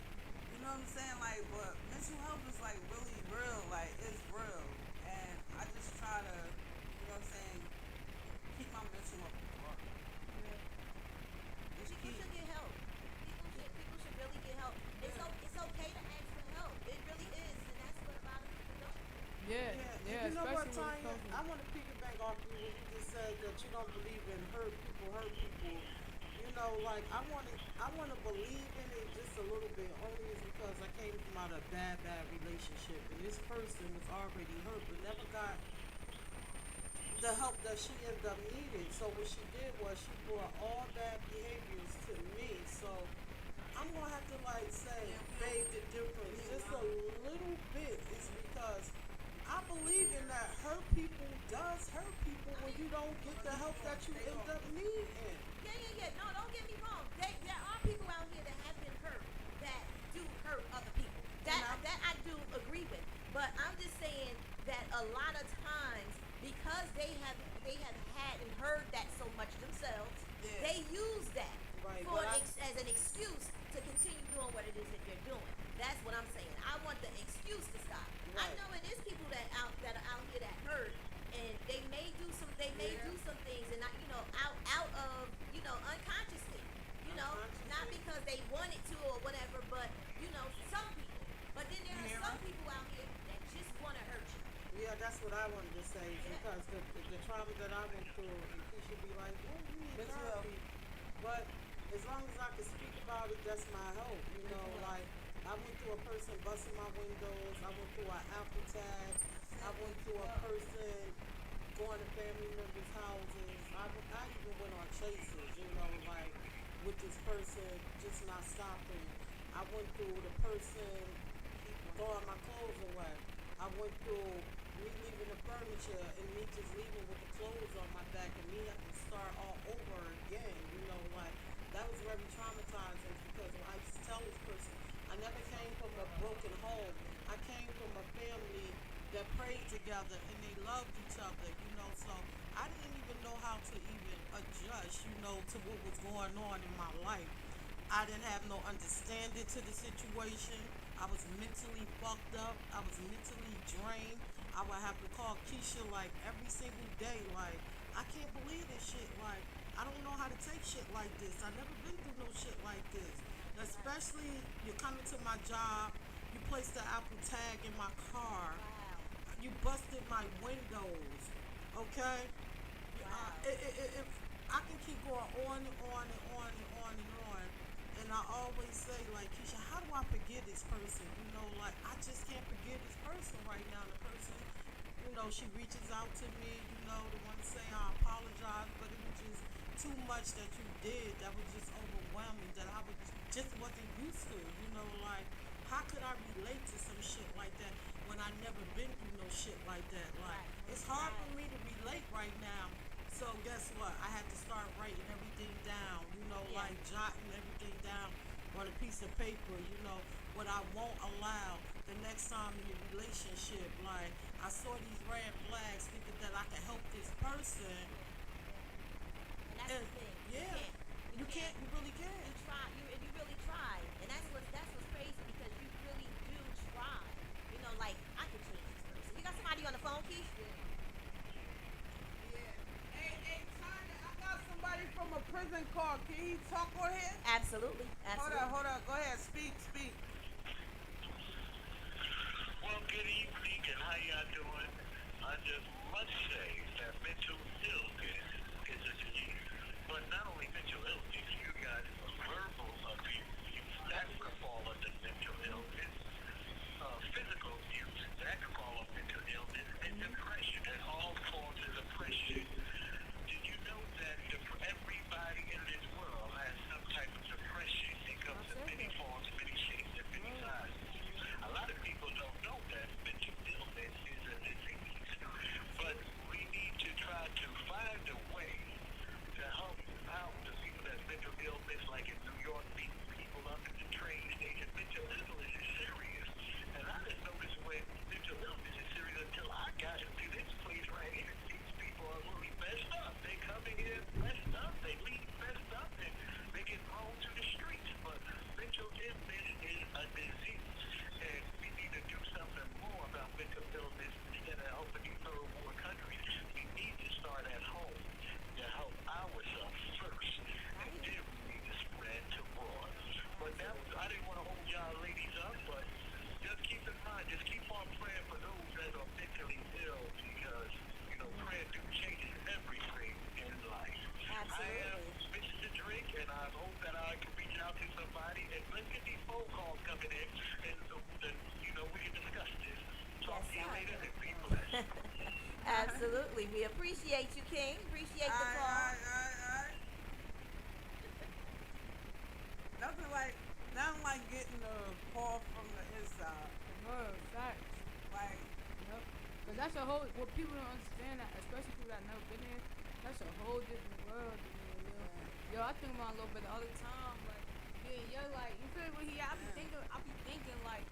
you know what I'm saying? Like, but mental health is like really real. Like, it's real. And I just try to, you know what I'm saying, keep my mental health apart. People should get help. People should really get help. It's okay to ask for help. It really is, and that's what a lot of people don't. Yeah. You know what, especially when it Tanya? comes to- I want to piggyback off you when you just said that you don't believe in hurt people. You know, like I want to believe in it just a little bit, only is because I came from out of a bad relationship, and this person was already hurt, but never got the help that she ended up needing. So what she did was she brought all bad behaviors to me. So I'm gonna have to like say, babe, the difference just a little bit is because I believe in that hurt people does hurt people when you don't get the help that you end up needing. Yeah. No, don't get me wrong. There are people out here that have been hurt that do hurt other people. That I do agree with. But I'm just saying that a lot of times, because they have had and heard that so much themselves, they use that as an excuse to continue doing what it is that they're doing. That's what I'm saying. I want the excuse to stop. I know it is people that are out here that hurt, and they may do some things, and out of unconsciously, not because they wanted to or whatever, but some people. But then there are some people out here that just want to hurt you. Yeah, that's what I wanted to say, because the trauma that I went through, and he should be like, oh, you need therapy. But as long as I can speak about it, that's my hope. Like, I went through a person busting my windows. I went through an Apple tag. I went through a person going to family members' houses. I even went on chases, like with this person just not stopping. I went through the person throwing my clothes away. I went through me leaving the furniture and me just leaving with the clothes on my back and me having to start all over again. Like that was very traumatizing, because when I used to tell this person, I never came from a broken home. that prayed together and they loved each other, you know. So I didn't even know how to even adjust, you know, to what was going on in my life. I didn't have no understanding to the situation. I was mentally fucked up. I was mentally drained. I would have to call Keisha like every single day, like, I can't believe this shit. Like, I don't know how to take shit like this. I never been through no shit like this. Especially you're coming to my job, you placed the Apple tag in my car, you busted my windows, okay? If I can keep going on and on and on and on and on, and I always say, like, Keisha, how do I forgive this person? You know, like, I just can't forgive this person right now. The person, you know, she reaches out to me, you know, to want to say I apologize, but it was just too much that you did that was just overwhelming, that I just wasn't used to, you know, like, how could I relate to some shit like that when I never been through no shit like that? Like, it's hard for me to relate right now. So guess what? I had to start writing everything down, you know, like jotting everything down on a piece of paper, you know, what I won't allow the next time in your relationship. Like, I saw these red flags thinking that I could help this person. And that's the thing. You can't. You really can't. You try. You really try, and that's what's crazy because you really do try. You know, like I could change this person. You got somebody on the phone, Keith? Hey, Tanya, I got somebody from a prison call. Can he talk on here? Absolutely. Hold on. Go ahead. Speak. Well, good evening, and how y'all doing? I just must say that mental illness is a disease. But not only mental illness, you got verbal abuse. That could fall under mental illness. Physical abuse, that could fall under mental illness. And depression, and all forms of depression. Did you know that everybody in this world has some type of depression? It comes in many forms, many shapes, and many sizes. A lot of people don't know that mental illness is a disease. But we need to try to find a way to help out the people that's mental illness, like in New York, beating people up in the train station. Mental illness is serious. And I didn't know this way mental illness is serious until I got into this place right here. These people are really messed up. They coming in messed up, they leave messed up, and they get thrown to the streets. But mental illness is a disease. And we need to do something more about mental illness instead of helping these third world countries. We need to start at home to help ourselves first, and then we need to spread to abroad. But that was, I didn't want to hold y'all ladies up, but just keep in mind, just keep on praying for those that are mentally ill, because, you know, prayer do changes everything in life. Absolutely. I am Mr. Drake, and I hope that I can reach out to somebody, and let's get these phone calls coming in, and you know, we can discuss this. Talk to you later, and be blessed. Absolutely. We appreciate you, King. Appreciate the call. Nothing like getting a call from the inside. Facts. Like, Yep. Cause that's a whole. What people don't understand, that, especially people that never been there, that's a whole different world. Yo, I think about a little bit all the time. Like, yeah, like you feel me? I be thinking like,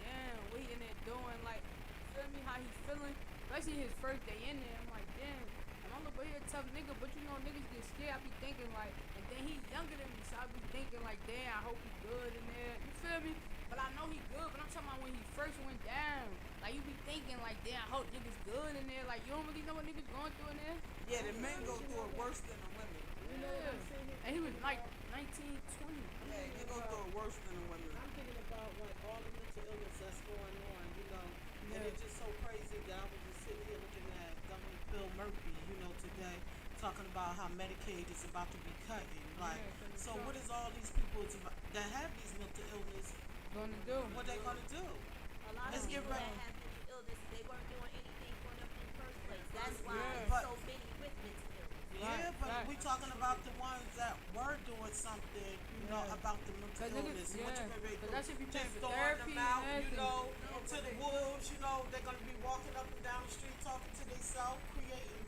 damn, what he in there doing? Like, you feel me? How he feeling? Especially his first day in there. I'm like, damn. And I'm over here a tough nigga, but you know niggas get scared. I be thinking like, and then he younger than me, so I be thinking like, damn, I hope he good in there. You feel me? But I know he good. But I'm talking about when he first went down. Like you be thinking like, damn, I hope niggas good in there. Like you don't really know what niggas going through in there. yeah, the men go through it worse than the women. Yeah. And he was like 19, 20. Yeah, they go through it worse than the women. I'm thinking about like all the mental illness that's going on, you know, and it's just so crazy that I was just sitting here looking at Governor Phil Murphy, you know, today, talking about how Medicaid is about to be cutting. Like, so what is all these people that have these mental illness Gonna do? what they gonna do? A lot Let's of get people that ready. have mental illness, they weren't doing anything for them in the first place. That's why Yeah. there's so many with mental illness. Yeah, but right. we talking about the ones that were doing something, you know, about the mental Cause niggas- illness. What you yeah. gonna be Cause that should be just paid for throwing therapy them out, and you everything. know, into the wolves, you know, they're gonna be walking up and down the street talking to themselves, creating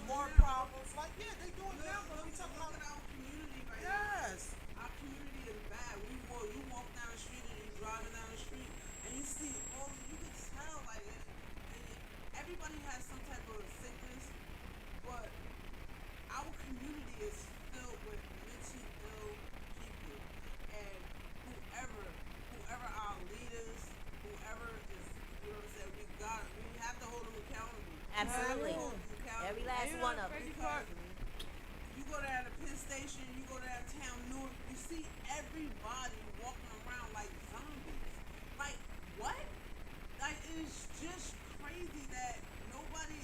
more problems. Like, yeah, they doing it now, but we talking about our community right now. yes. Our community is bad. You walk down the street and you're driving down the street and you see all, you can tell like, and station, you go downtown Newark, you see everybody walking around like zombies. Like, what? Like, it's just crazy that nobody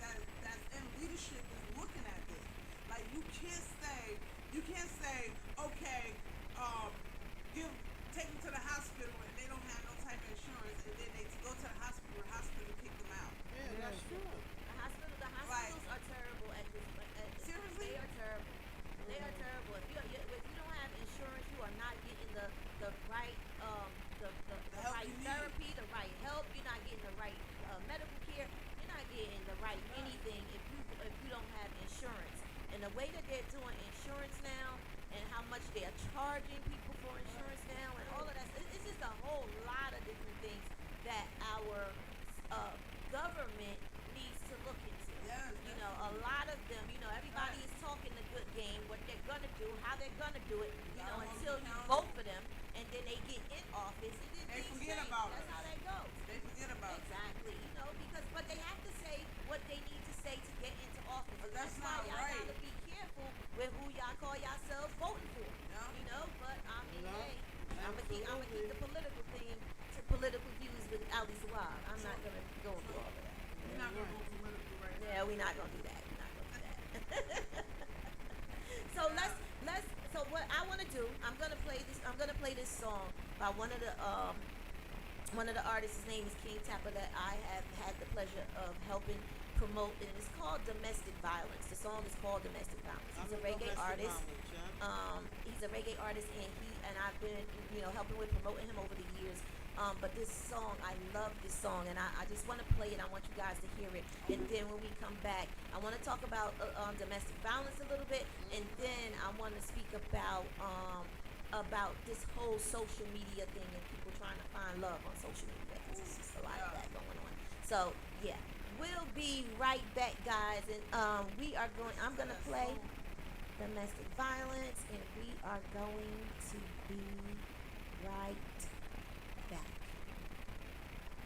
that's in leadership is looking at this. Like, you can't say, okay, take them to the hospital and they don't have no type of insurance, and then they go to the hospital kick them out. Yeah, that's true. The hospitals are terrible at this. Seriously? They are terrible. They are terrible. If you don't have insurance, you are not getting the right the help right you need. therapy, the right help. You're not getting the right medical care. You're not getting the right anything if you don't have insurance. And the way that they're doing insurance now, and how much they are charging people for insurance now, and all of that, it's just a whole lot of different things that our government needs to look into. Yes, You know, a lot of them, everybody is talking the good game, what they're gonna do, how they're gonna do it, until you vote for them, and then they get in office, and then They things forget change. about That's us. how that goes. They forget about it. Exactly, but they have to say what they need to say to get into office. But And that's why not y'all right. gotta be careful with who y'all call yourselves voting for. But I mean, No, hey, I'm gonna keep the political thing to political views with Ali Sawad. I'm not gonna go into all of that. We're not gonna go political right now. Yeah, we're not gonna do that. We're not gonna do that. So what I want to do, I'm gonna play this song by one of the artists. His name is King Tapper, that I have had the pleasure of helping promote, and it's called Domestic Violence. The song is called Domestic Violence. He's a reggae artist. He's a reggae artist, and I've been helping with promoting him over the years. But this song, I love this song, and I just want to play it. I want you guys to hear it, and then when we come back, I want to talk about domestic violence a little bit, and then I want to speak about this whole social media thing and people trying to find love on social media. 'Cause it's just a lot of that going on. So yeah, we'll be right back, guys, and I'm gonna play domestic violence, and we are going to be right back.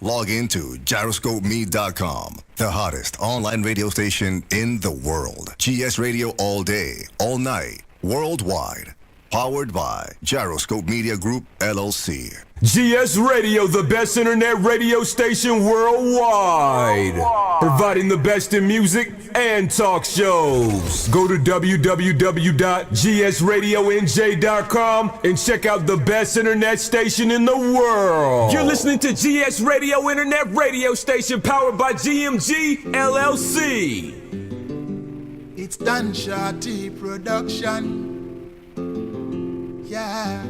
Log into gyroscopeme.com, the hottest online radio station in the world. GS Radio all day, all night, worldwide. Powered by Gyroscope Media Group, LLC. GS Radio, the best internet radio station worldwide. Providing the best in music and talk shows. Go to www.gsradionj.com and check out the best internet station in the world. You're listening to GS Radio, internet radio station powered by GMG LLC. It's Dan Shorty Production. Yeah,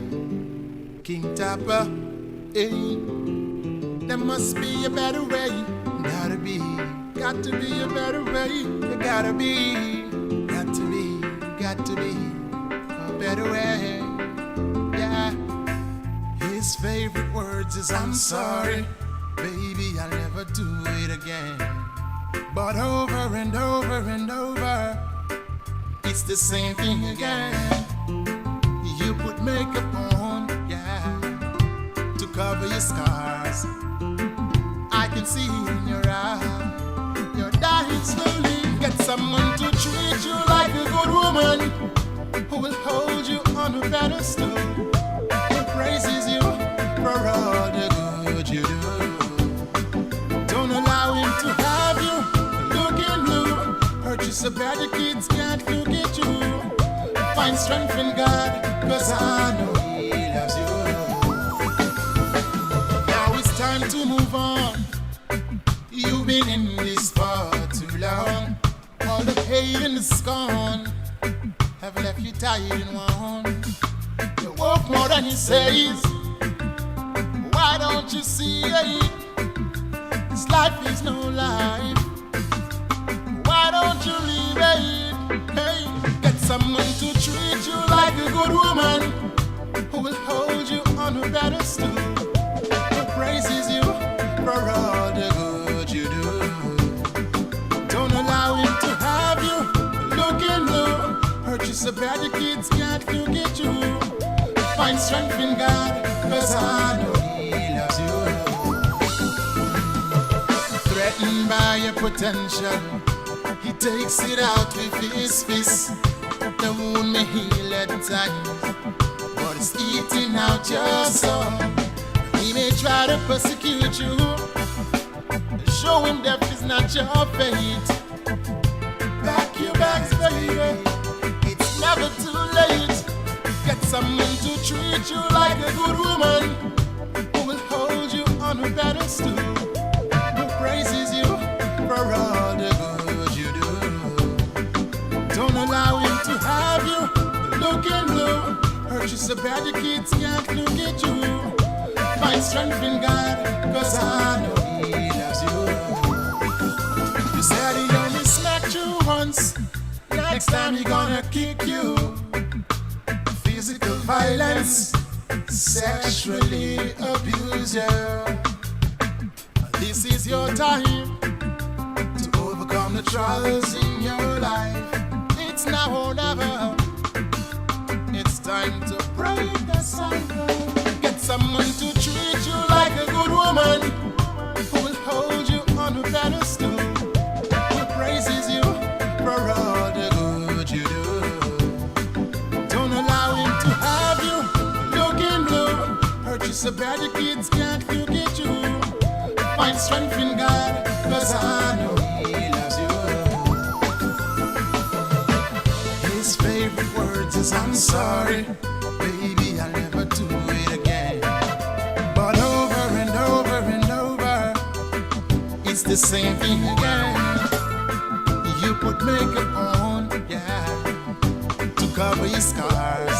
King Tapper, hey. There must be a better way. Got to be a better way. You gotta be, got to be a better way. Yeah, his favorite words is I'm sorry, baby, I'll never do it again. But over and over and over, it's the same thing again. You put makeup on, yeah, to cover your scars. I can see in your eyes, you're dying slowly. Get someone to treat you like a good woman, who will hold you on a pedestal, who praises you for all the good you do. Don't allow him to have you looking blue, hurt you so bad your kids can't look at you. Find strength in God, 'cause I know He loves you. Now it's time to move on. You've been in this for too long. All the pain and the scorn have left you tired and worn. You work more than He says. Why don't you see it? This life is no life. Why don't you leave it? Hey, get someone to treat you like a good woman, who will hold you on a pedestal, who praises you for all the good you do. Don't allow him to have you looking low, hurt you so bad your kids can't look at you. Find strength in God, 'cause I know He loves you. Threatened by your potential, He takes it out with His fist. The wound may heal at times, but it's eating out your soul. He may try to persecute you, show him death is not your fate. Pack your bags, baby, it's never too late. Get someone to treat you like a good woman, who will hold you on a pedestal, who praises you for all the good you do. Don't allow him to have you looking blue. Hurt you so bad your kids can't look at you. Find strength in God, cause I know he loves you. You said he only smacked you once, next time he gonna kick you. Physical violence, sexually abuse you. This is your time to overcome the trials in your life. It's now or never. It's time to break the cycle. Get someone to treat you like a good woman, who will hold you on a pedestal, who praises you for all the good you do. Don't allow him to have you looking blue. Hurt you so bad your kids can't look at you. Find strength in God, cause I know he loves you. His favorite words is I'm sorry, baby, I'll never do it again. But over and over and over, it's the same thing again. You put makeup on, yeah, to cover your scars.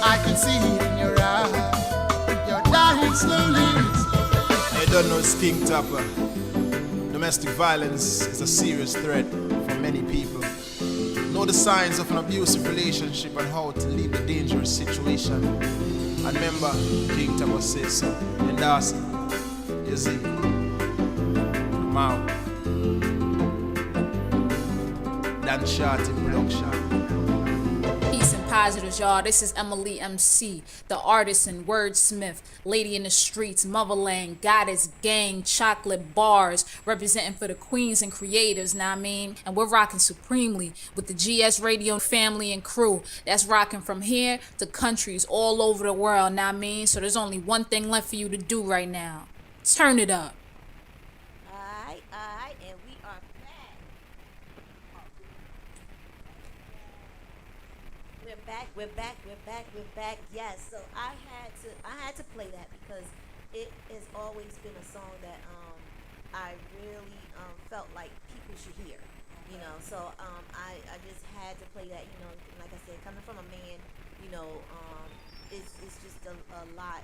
I can see it in your eyes. You're dying slowly. I don't know, it's King Topper. Domestic violence is a serious threat for many people. Know the signs of an abusive relationship and how to leave the dangerous situation. And remember, King Topper says so. Endorse it. You see. Come out. Dan Shorty Production. Peace and positives, y'all. This is Emily MC, the artist and wordsmith, lady in the streets, motherland, goddess gang, chocolate bars, representing for the queens and creatives, know what I mean? And we're rocking supremely with the GS Radio family and crew. That's rocking from here to countries all over the world, know what I mean? So there's only one thing left for you to do right now. Turn it up. Alright, and we are back. We're back. Yes, so I had to play that because it has always been a song that I really felt like people should hear. You know, so I just had to play that. You know, like I said, coming from a man, you know, it's just a lot.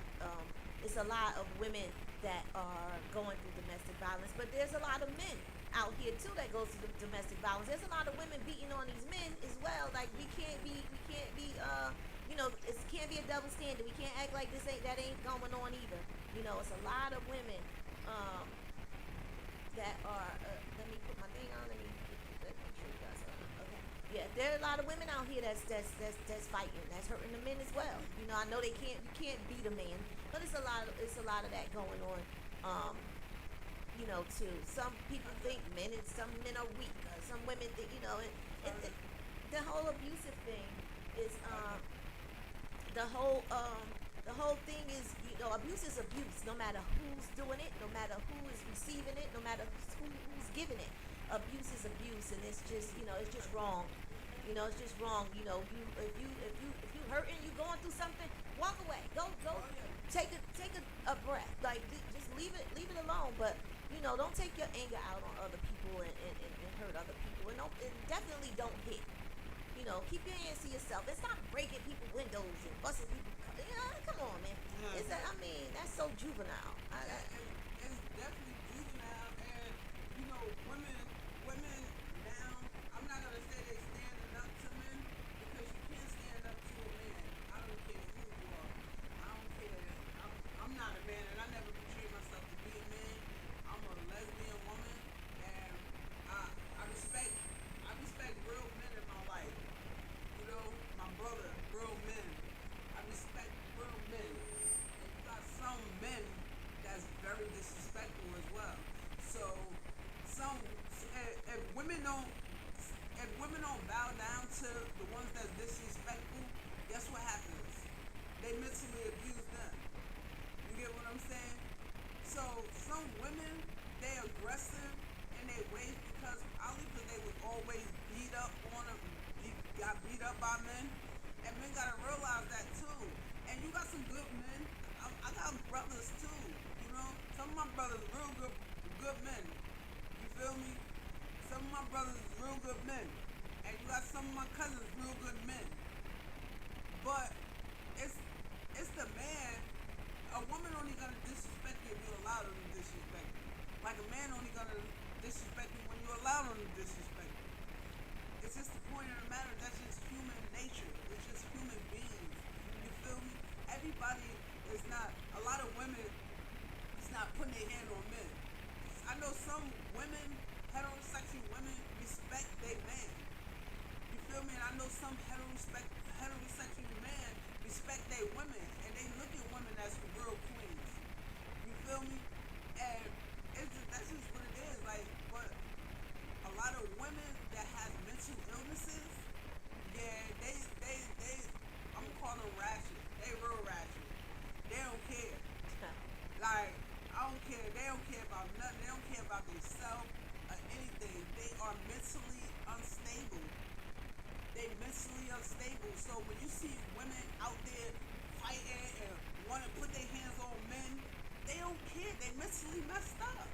It's a lot of women that are going through domestic violence, but there's a lot of men out here too that goes through domestic violence. There's a lot of women beating on these men as well. Like we can't be you know, it can't be a double standard. We can't act like that ain't going on either. You know, it's a lot of women that are let me put my thing on, let me make sure you guys okay. Yeah, there are a lot of women out here that's fighting, that's hurting the men as well. You know, I know you can't beat a man, but it's a lot of that going on. You know, too. Some people think some men are weak. Some women think, you know, the whole abusive thing is the whole thing is, you know, abuse is abuse. No matter who's doing it, no matter who is receiving it, no matter who's giving it, abuse is abuse, and it's just, you know, it's just wrong. You know, it's just wrong. You know, if you hurting, you going through something, walk away. Go. Take a breath. Like just leave it alone. But you know, don't take your anger out on other people and hurt other people, and definitely don't hit. You know, keep your hands to yourself. It's not breaking people's windows and busting people. You know, come on, man. I mean, that's so juvenile. It's definitely juvenile, and you know, women now. I'm not gonna say they standing up to men because you can't stand up to a man. I don't care who you are. I don't care. I'm not a man, and I never portrayed myself to be a man. I'm a lesbian woman, and I respect real men in my life. You know, my brother, real men. I respect real men. And you got some men that's very So when you see women out there fighting and want to put their hands on men, they don't care. They mentally messed up.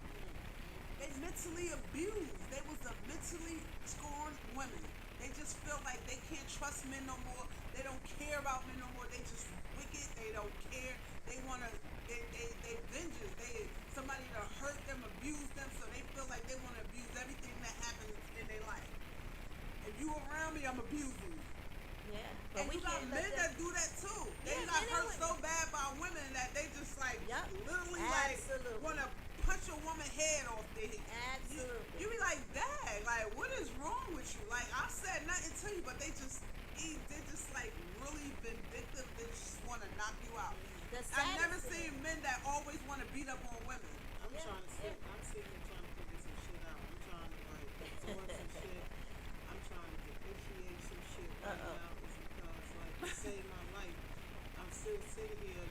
They mentally abused. They was a mentally scorned women. They just feel like they can't trust men no more. They don't care about men no more. They just wicked. They don't care. They wanna. They vengeance. Somebody to hurt them, abuse them, so they feel like they wanna abuse everything that happens in their life. If you around me, I'm abusing you. Yeah. And you got men that do that too. They got hurt so bad by women that they just like literally wanna punch a woman's head off their head. Absolutely. You be like, dang, like what is wrong with you? Like I said nothing to you, but they just like really vindictive. They just wanna knock you out. I've never seen men that always wanna beat up on women. I'm trying to sit. I'm sitting here trying to figure some shit out. I'm trying to like absorb some shit. I'm trying to appreciate some shit right now. Is because like to save my life, I'm still sitting here,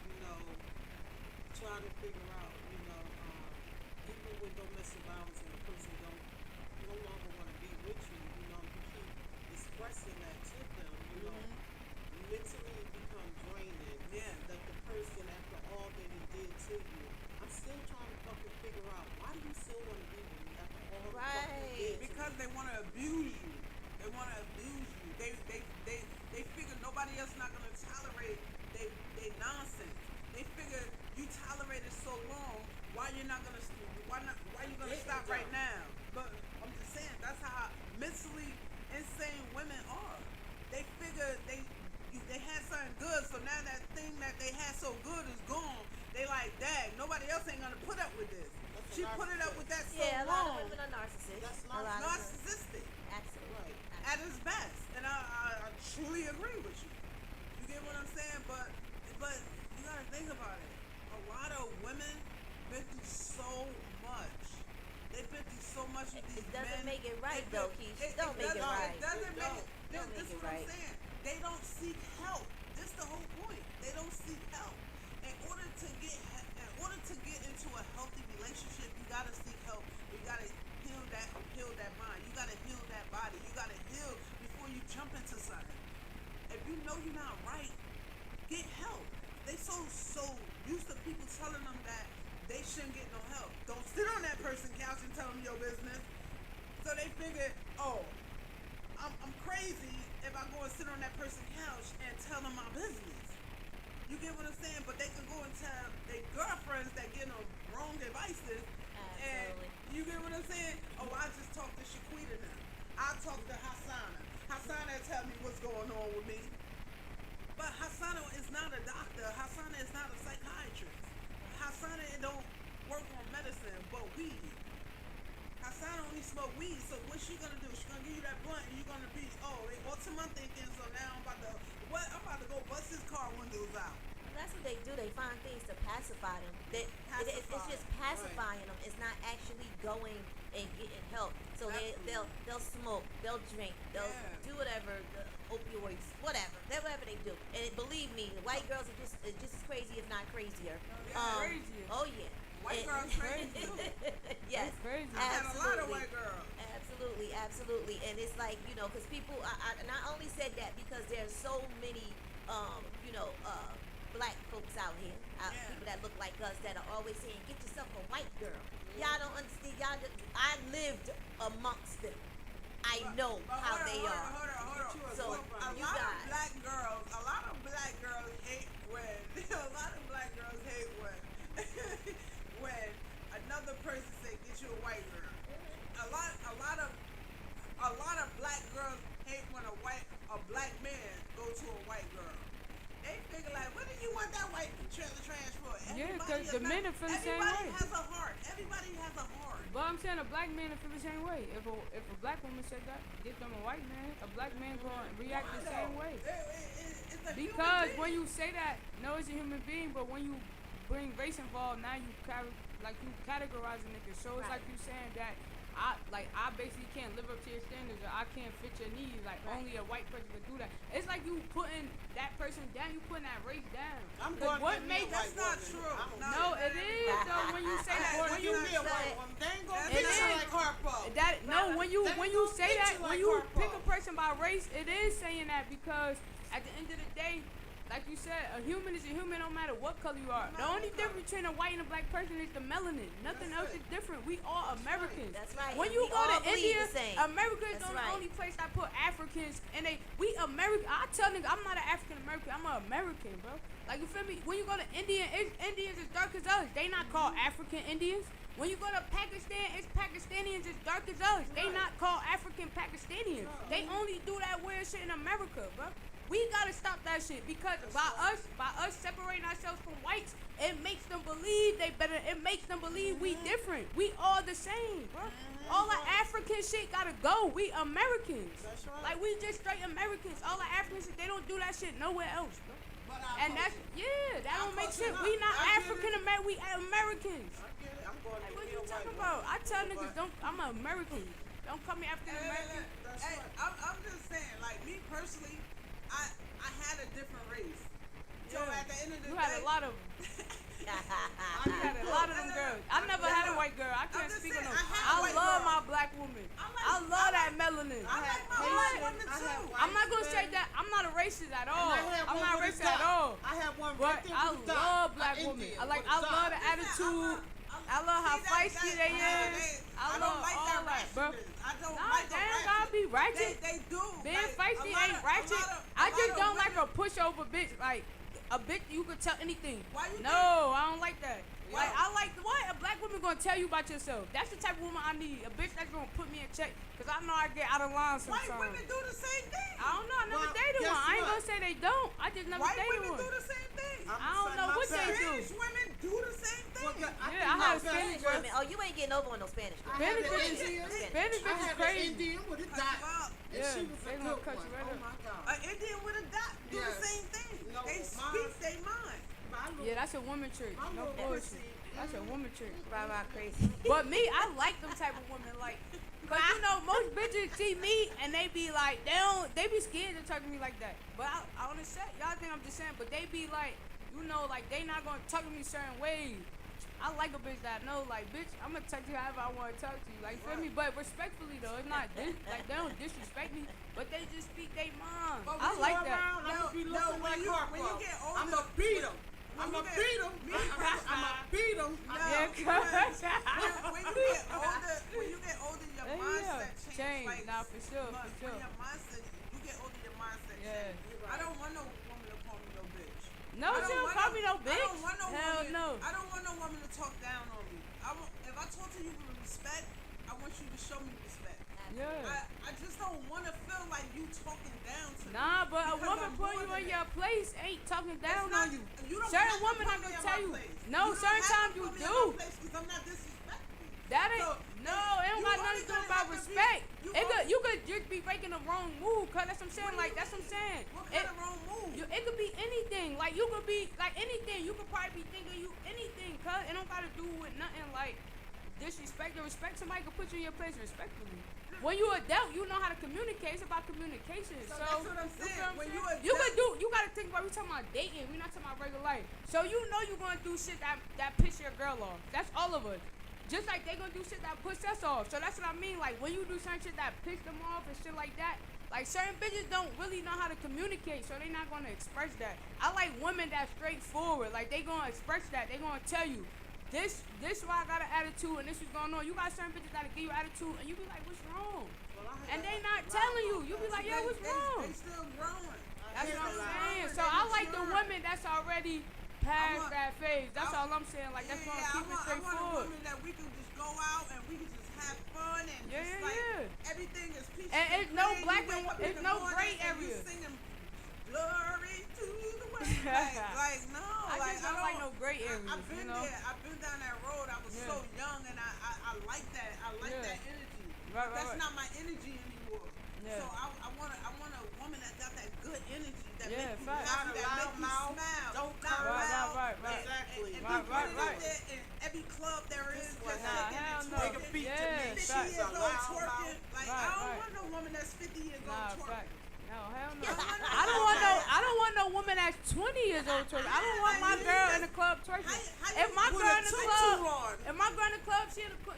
trying to figure out, even with domestic violence and the person no longer want to be with you, you keep expressing that to them, mentally it becomes draining. Yeah. That the person after all that he did to you, I'm still trying to fucking figure out why do you still want to be with me after all the fucking did to Because me? they want to abuse you. They want to abuse you. They figure nobody else not gonna tolerate they nonsense. They figure you tolerated so long, why you gonna stop right now? But I'm just saying that's how mentally insane women are. They figure they had something good, so now that thing that they had so good is gone. They like, dang, nobody else ain't gonna put up with this. She put it up with that so a long. lot of women are narcissists. That's A lot of narcissistic. Absolutely. At its best. And I truly agree with you. You get what I'm saying? But you gotta think about it. A lot of women been through so much. They've been through so much with these men. It doesn't make it right though, Keisha. Don't make it right. It doesn't make it. Don't This make is it what right. I'm saying. They don't seek help. This is the whole point. They don't seek help. In order to get into a healthy relationship, you gotta seek help. You gotta heal that mind. You gotta heal that body. You gotta heal before you jump into something. If you know you're not right, get help. They so used to people telling them that they shouldn't get no help. Don't sit on that person's couch and tell them your business. So they figure, oh, I'm crazy if I go and sit on that person's couch and tell them my business. You get what I'm saying? But they can go and tell their girlfriends that get them wrong advices. And you get what I'm saying? Oh, I just talked to Shaquita now. I talked to Hassana. Hassana tell me what's going on with me. But Hassana is not a doctor. Hassana is not a psychiatrist. Hassana don't work on medicine, but weed. Hassana only smoke weed, so what's she gonna do? She gonna give you that blunt and you're gonna be, what's my thinking? So now I'm about to go bust his car windows out. That's what they do. They find things to pacify them. It's just pacifying them. It's not actually going and getting help. So they'll smoke, they'll drink, they'll do whatever, the opioids, whatever they do. And believe me, the white girls are just as crazy, if not crazier. Crazier. Oh yeah. White girls crazy too. Yes. Crazy. I had a lot of white girls. Absolutely. And it's like, because people, I not only said that because there's so many, black folks out here, people that look like us that are always saying, get yourself a white girl. Y'all don't understand. I lived amongst them. I know how they are. Hold on. So a you lot guys. of black girls hate when when another person say get you a white girl. A lot of black girls hate when a black man go to a white girl. They figure like, what do you want that white trailer trash for? Because the men are feel the same way. Everybody has a heart. Everybody has a heart. But I'm saying a black man feel the same way. If a black woman said that, get them a white man. A black man gonna react the same way. Because when you say that, no, it's a human being. But when you bring race involved, now you categorizing niggas. So it's like you saying that I basically can't live up to your standards, or I can't fit your needs. Like only a white person can do that. It's like you putting that person down. You putting that race down. That's not true. No, it is though. When you say that, when you be a white woman, they ain't gonna be like Harpo. When you say that, when you pick a person by race, it is saying that because At the end of the day, like you said, a human is a human no matter what color you are. The only difference between a white and a black person is the melanin. Nothing else is different. We all Americans. That's right. When And you we go all to bleed India, the same. America is That's the right. only place I put Africans, and we American. I tell niggas, I'm not an African American. I'm an American, bro. Like, you feel me? When you go to India, Indians as dark as us. They not called African Indians. When you go to Pakistan, it's Pakistanians as dark as us. They not called African Pakistanians. They only do that weird shit in America, bro. We gotta stop that shit because by us separating ourselves from whites, it makes them believe they better. It makes them believe we different. We all the same, bro. All the African shit gotta go. We Americans. Like, we just straight Americans. All the African shit, they don't do that shit nowhere else, bro. And that's that don't make sense. We not African American. We Americans. Like, what you talking about? I tell niggas, I'm an American. Don't call me African American. Hey, I'm just saying, like, me personally, I had a different race. So at the end of the day, You had a lot of You had a lot of them girls. I never had a white girl. I can't speak on them. I love my black woman. I love that melanin. I'm not gonna say that I'm not a racist at all. I'm not racist at all. I have one But I love black women. I love the attitude. I love how feisty they is. I love all that, bro. They ain't gotta be ratchet. They do. Being feisty ain't ratchet. I just don't like a pushover bitch. Like, a bitch you could tell anything. No, I don't like that. Like, I like what a black woman gonna tell you about yourself. That's the type of woman I need. A bitch that's gonna put me in check, cause I know I get out of line sometimes. White women do the same thing. I don't know. I never dated one. I ain't gonna say they don't. I just never dated one. White women do the same thing. I don't know what they do. Spanish women do the same thing. Yeah, I had a Spanish girl. Oh, you ain't getting over on no Spanish girl. Spanish bitch is crazy. Indian with a dot. And she was a good one. Oh my God. An Indian with a dot do the same thing. They speak their mind. Yeah, that's a woman trick. No bullshit. That's a woman trick. Right, crazy. But me, I like them type of women. Like, cause you know, most bitches see me and they be like, they be scared to talk to me like that. But I wanna say, y'all think I'm just saying, but they be like, you know, like they not gonna talk to me certain ways. I like a bitch that know, like, bitch, I'm gonna talk to you however I wanna talk to you. Like, feel me? But respectfully though, it's not like they don't disrespect me, but they just speak their mind. I like that. I'm gonna be looking like Harpo. When you get older, I'm gonna beat him. I'm gonna beat him. I'm gonna beat him. Yeah, when you get older, your mindset changes. Like, nah, for sure. When your mindset, you get older, your mindset changes. I don't want no woman to call me no bitch. No, she don't call me no bitch. I don't want no Hell woman. no. I don't want no woman to talk down on me. If I talk to you with respect, I want you to show me respect. Yeah. I just don't want to feel like you talking down to me. Nah, but a woman putting you in your place ain't talking down on you. Certain women not gonna tell you. No, certain times you do. I'm not disrespectful. That ain't it don't got nothing to do about respect. You could just be making the wrong move, cause that's what I'm saying. Like, that's what I'm saying. What kind of wrong move? It could be anything. Like, you could be like anything. You could probably be thinking you anything, cause it don't gotta do with nothing like disrespect or respect. Somebody could put you in your place respectfully. When you adult, you know how to communicate. It's about communication. So that's what I'm saying. When you adult, you gotta think about. We talking about dating. We not talking about regular life. So you know you gonna do shit that piss your girl off. That's all of us. Just like they gonna do shit that piss us off. So that's what I mean. Like, when you do certain shit that piss them off and shit like that, like, certain bitches don't really know how to communicate, so they not gonna express that. I like women that's straightforward. Like, they gonna express that. They gonna tell you, this why I got an attitude and this is going on. You got certain bitches that'll give you attitude and you be like, what's wrong? And they not telling you. You be like, yeah, what's wrong? They still growing. That's what I'm saying. So I like the women that's already past that phase. That's all I'm saying. Like, that's why I'm keeping it straightforward. I want a woman that we can just go out and we can just have fun and just like everything is peaceful. And it's no black and it's no gray area. Singing glory to the way. like no, I just don't like no gray areas. I've been there. I've been down that road. I was so young and I like that. I like that energy. But that's not my energy anymore. So I want a woman that got that good energy that make you happy, that make you smile. Don't cut loud. Exactly. And be put it out there in every club there is. Just shaking and twerking. 50 years old twerking. Like, I don't want no woman that's 50 years old twerking. No, hell no. I don't want no woman that's 20 years old twerking. I don't want my girl in the club twerking. If my girl in the club,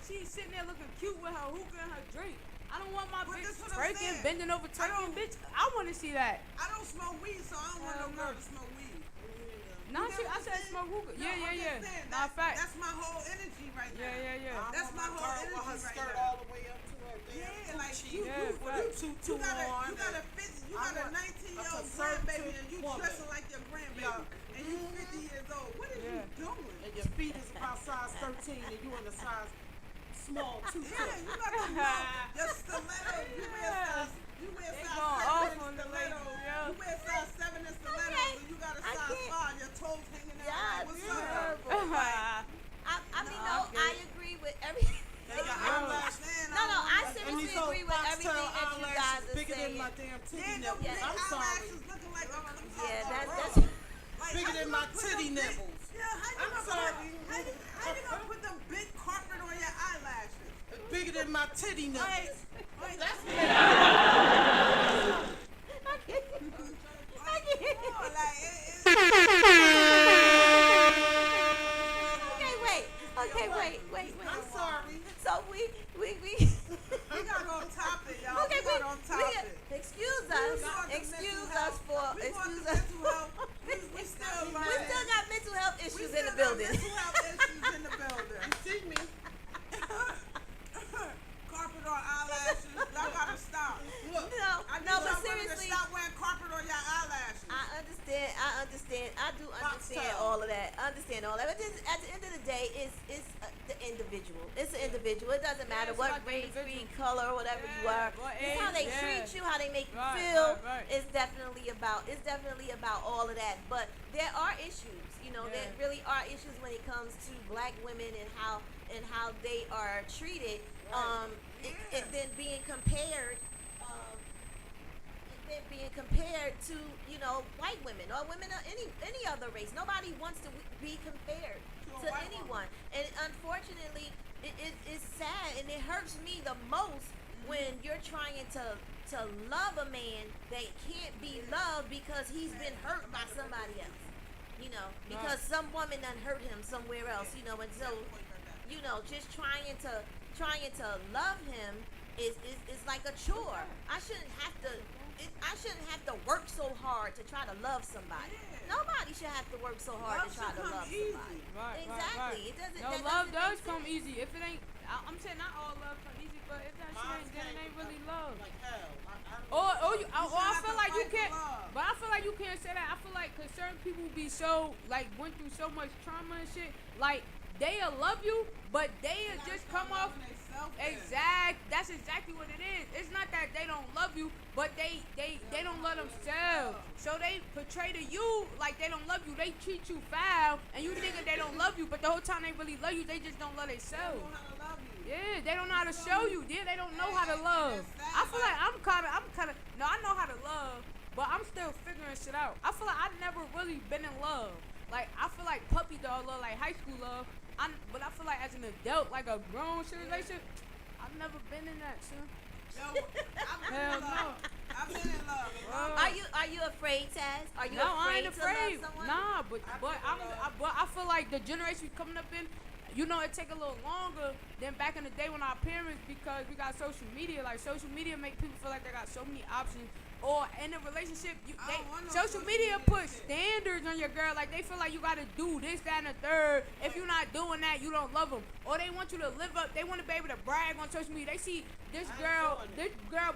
she's sitting there looking cute with her hookah and her drink. I don't want my bitch this what I'm twerking, saying. bending over twerking, bitch. I want to see that. I don't smoke weed, so I don't want no Hell girl no. to smoke weed. Nah, You she, get I what said I'm saying? smoke hookah. No, Yeah, I'm yeah, just yeah. saying, Nah, fact. That's my whole energy right now. Yeah. That's my whole energy her right skirt now. all the way up to her Yeah, like coochie. you gotta fit. You got a 19-year-old grandbaby and you dressing like your grandbaby, and you 50 years old. What are you doing? And your feet is about size 13 and you in the size small 2. Yeah, you got to know your stilettos. You wear They size going 7 off in on the stilettos. ladies, yo. You wear size 7 in stilettos, and you got a size 5. Your toes hanging out. Like, what's up? I mean, no, I agree with everything. No, I seriously agree with everything that you guys are bigger saying. than my damn titty Yeah, nipples. yeah. I'm sorry. Looking like a Yeah, that's bigger than my titty nipples. Yeah, I'm sorry. How you gonna put them big carpet on your eyelashes? Bigger than my titty nipples. That's Okay, wait. I'm sorry. So we gotta go top it, y'all. Okay, we gotta go top it. excuse us for We still got mental health issues in the building. Mental health issues in the building. You see me? Carpet on eyelashes. Y'all gotta stop. Look, but seriously, stop wearing carpet on your eyelashes. I understand. I do understand all of that. I understand all that. But at the end of the day, it's the individual. It's the individual. It doesn't matter what race, creed, color, or whatever you are. It's how they treat you, how they make you feel. It's definitely about all of that. But there are issues. There really are issues when it comes to black women and how they are treated. And then being compared. Being compared to white women or women of any other race. Nobody wants to be compared to anyone, and unfortunately, it's sad and it hurts me the most when you're trying to love a man that can't be loved because he's been hurt by somebody else. Because some woman done hurt him somewhere else. And so just trying to love him is like a chore. I shouldn't have to work so hard to try to love somebody. Nobody should have to work so hard to try to love somebody. Exactly. It doesn't. Love does come easy. If it ain't, I'm saying not all love come easy, but if that shit ain't, then it ain't really love. Or I feel like you can't. But I feel like you can't say that. I feel like 'cause certain people be so went through so much trauma and shit. Like they'll love you, but they'll just come off. That's exactly what it is. It's not that they don't love you, but they don't love themselves. So they portray to you like they don't love you. They treat you foul, and you think that they don't love you, but the whole time they really love you, they just don't love themselves. Yeah, they don't know how to show you. Yeah, they don't know how to love. I feel like I'm kind of. No, I know how to love, but I'm still figuring shit out. I feel like I've never really been in love. Like I feel like puppy dog love, like high school love. But I feel like as an adult, like a grown shit relationship, I've never been in that shit. Hell no. I've been in love. Are you afraid, Taz? Are you no, afraid I ain't afraid. to love someone? Nah, but I feel like the generation coming up in, it take a little longer than back in the day when our parents, because we got social media. Like social media make people feel like they got so many options. Or in a relationship, social media put standards on your girl. Like they feel like you gotta do this, that, and the third. If you're not doing that, you don't love them. Or they want you to live up. They want to be able to brag on social media. They see this girl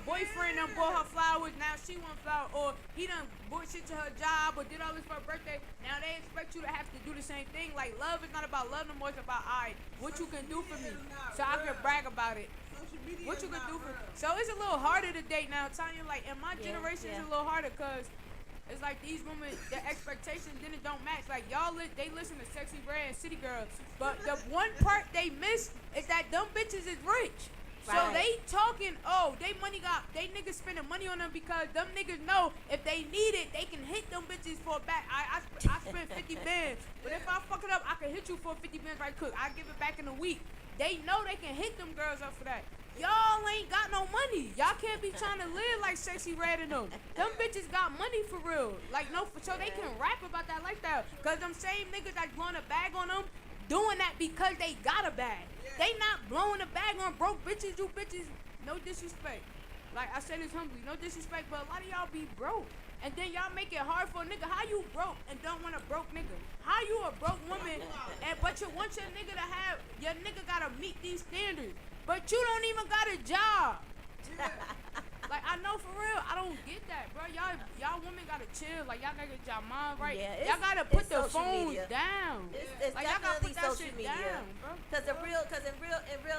boyfriend done bought her flowers. Now she want flowers. Or he done bought shit to her job or did all this for her birthday. Now they expect you to have to do the same thing. Like love is not about love no more. It's about what you can do for me, so I can brag about it. What you can do for so it's a little harder to date now. Tanya, like in my generation, it's a little harder because it's like these women, their expectations then it don't match. Like y'all, they listen to Sexy Red and City Girls, but the one part they miss is that them bitches is rich. So they talking, they niggas spending money on them because them niggas know if they need it, they can hit them bitches for a back. I spent 50 bands, but if I fuck it up, I can hit you for 50 bands right quick. I give it back in a week. They know they can hit them girls up for that. Y'all ain't got no money. Y'all can't be trying to live like Sexy Red and them. Them bitches got money for real. Like so they can rap about that lifestyle. Cause them same niggas that blowing a bag on them, doing that because they got a bag. They not blowing a bag on broke bitches. You bitches no disrespect. Like I said this humbly, no disrespect, but a lot of y'all be broke. And then y'all make it hard for a nigga. How you broke and don't want a broke nigga? How you a broke woman but you want your nigga to have, your nigga gotta meet these standards, but you don't even got a job. Like, I know for real, I don't get that, bro. Y'all women gotta chill. Like, y'all gotta get y'all mind right. Yeah, y'all gotta put the social phones media. down. It's like, y'all gotta put definitely that social shit media. down, bro. Cause in real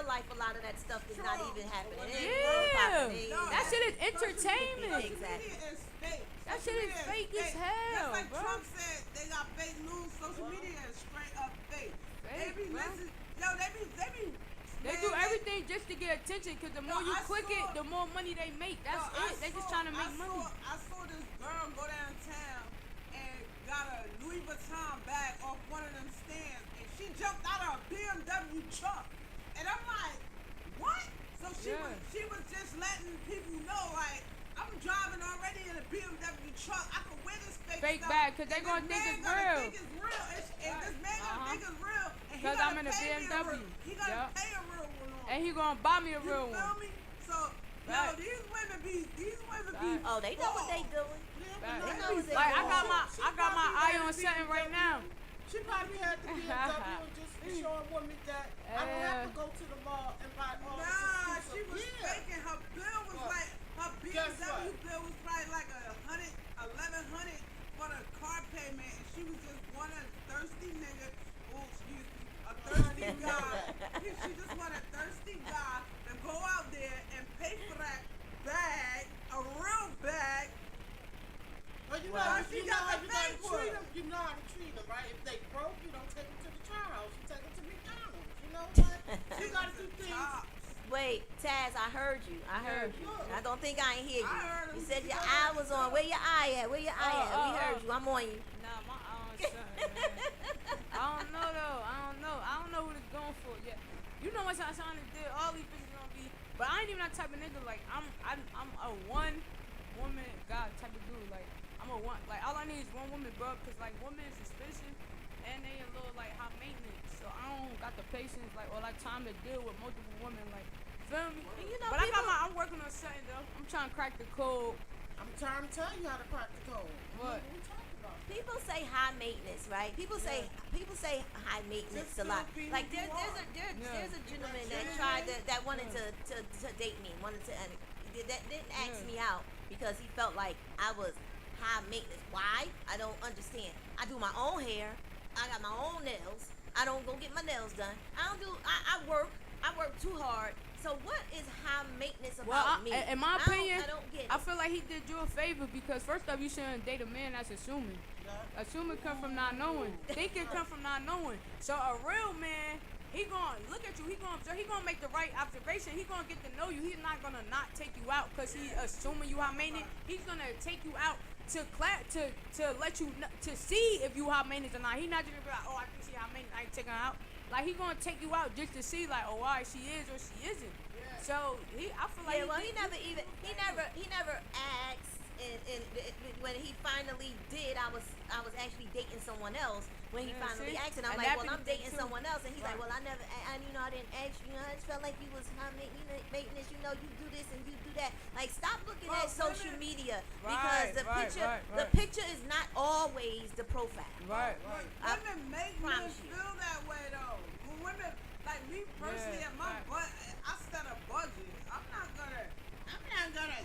life, a lot of that stuff is not even happening. It ain't Yeah, popping. that shit is entertainment. Exactly. Is fake. That shit is fake as hell, Just like bro. Trump said, they got fake news. Social media is straight up fake. They be bro. listen, yo, they be. They man, do everything just to get attention, because the more you click it, the more money they make. That's it. They just trying to make money. I saw this girl go downtown and got a Louis Vuitton bag off one of them stands, and she jumped out of a BMW truck. And I'm like, what? So she was just letting people know, like, I'm driving already in a BMW truck. I can wear this fake stuff, bag, because they gonna think it's real. Think it's real. And this man gonna think it's real. And Because I'm in a BMW. He gotta pay a real one on. And he gonna buy me a real You one. feel me? So, yo, these women be. Oh, they know what they doing. They know what they Like, doing. I got my eye on something right now. She probably had the BMW just showing women that I don't have to go to the mall and buy all this. Nah, she was faking. Her bill was like, her BMW bill was probably like $1,100 for the car payment, and she was just one of thirsty nigga. Oh, excuse me, a thirsty guy. She just want a thirsty guy to go out there and pay for that bag, a real bag. Well, you know how you gotta treat them, right? If they broke, you don't take them to the child. You take them to McDonald's. You know what? You gotta do things. Wait, Taz, I heard you. I don't think I ain't hear you. You said your eye was on. Where your eye at? We heard you. I'm on you. Nah, my eye on something, man. I don't know though. I don't know what it's going for yet. You know what I'm trying to do? All these bitches gonna be, but I ain't even that type of nigga. Like I'm a one woman god type of dude. Like I'm a one. Like all I need is one woman, bro. Cause like women is suspicious and they a little like high maintenance. So I don't got the patience like or like time to deal with multiple women. Like feel me? You know, but I'm working on something though. I'm trying to crack the code. I'm trying to tell you how to crack the code. What? We talking about? People say high maintenance, right? People say high maintenance a lot. Like there's a gentleman that wanted to date me, that didn't ask me out because he felt like I was high maintenance. Why? I don't understand. I do my own hair. I got my own nails. I don't go get my nails done. I work too hard. So what is high maintenance about me? In my opinion, I don't get it. I feel like he did you a favor because first off, you shouldn't date a man that's assuming. Assuming come from not knowing. Thinking come from not knowing. So a real man, he gonna look at you. He gonna observe. He gonna make the right observation. He gonna get to know you. He's not gonna not take you out because he's assuming you high maintenance. He's gonna take you out to let you to see if you high maintenance or not. He not just gonna be like, oh, I think she high maintenance. I ain't taking her out. Like he gonna take you out just to see like, oh, why she is or she isn't. So I feel like he never asked, and when he finally did, I was actually dating someone else. When he finally asked, and I'm like, well, I'm dating someone else, and he's like, well, I didn't ask you. I just felt like you was maintenance. You know, you do this and you do that. Like, stop looking at social media because the picture is not always the profile. Right. Women make men feel that way though. When women, like me personally, at my butt, I set a budget. I'm not gonna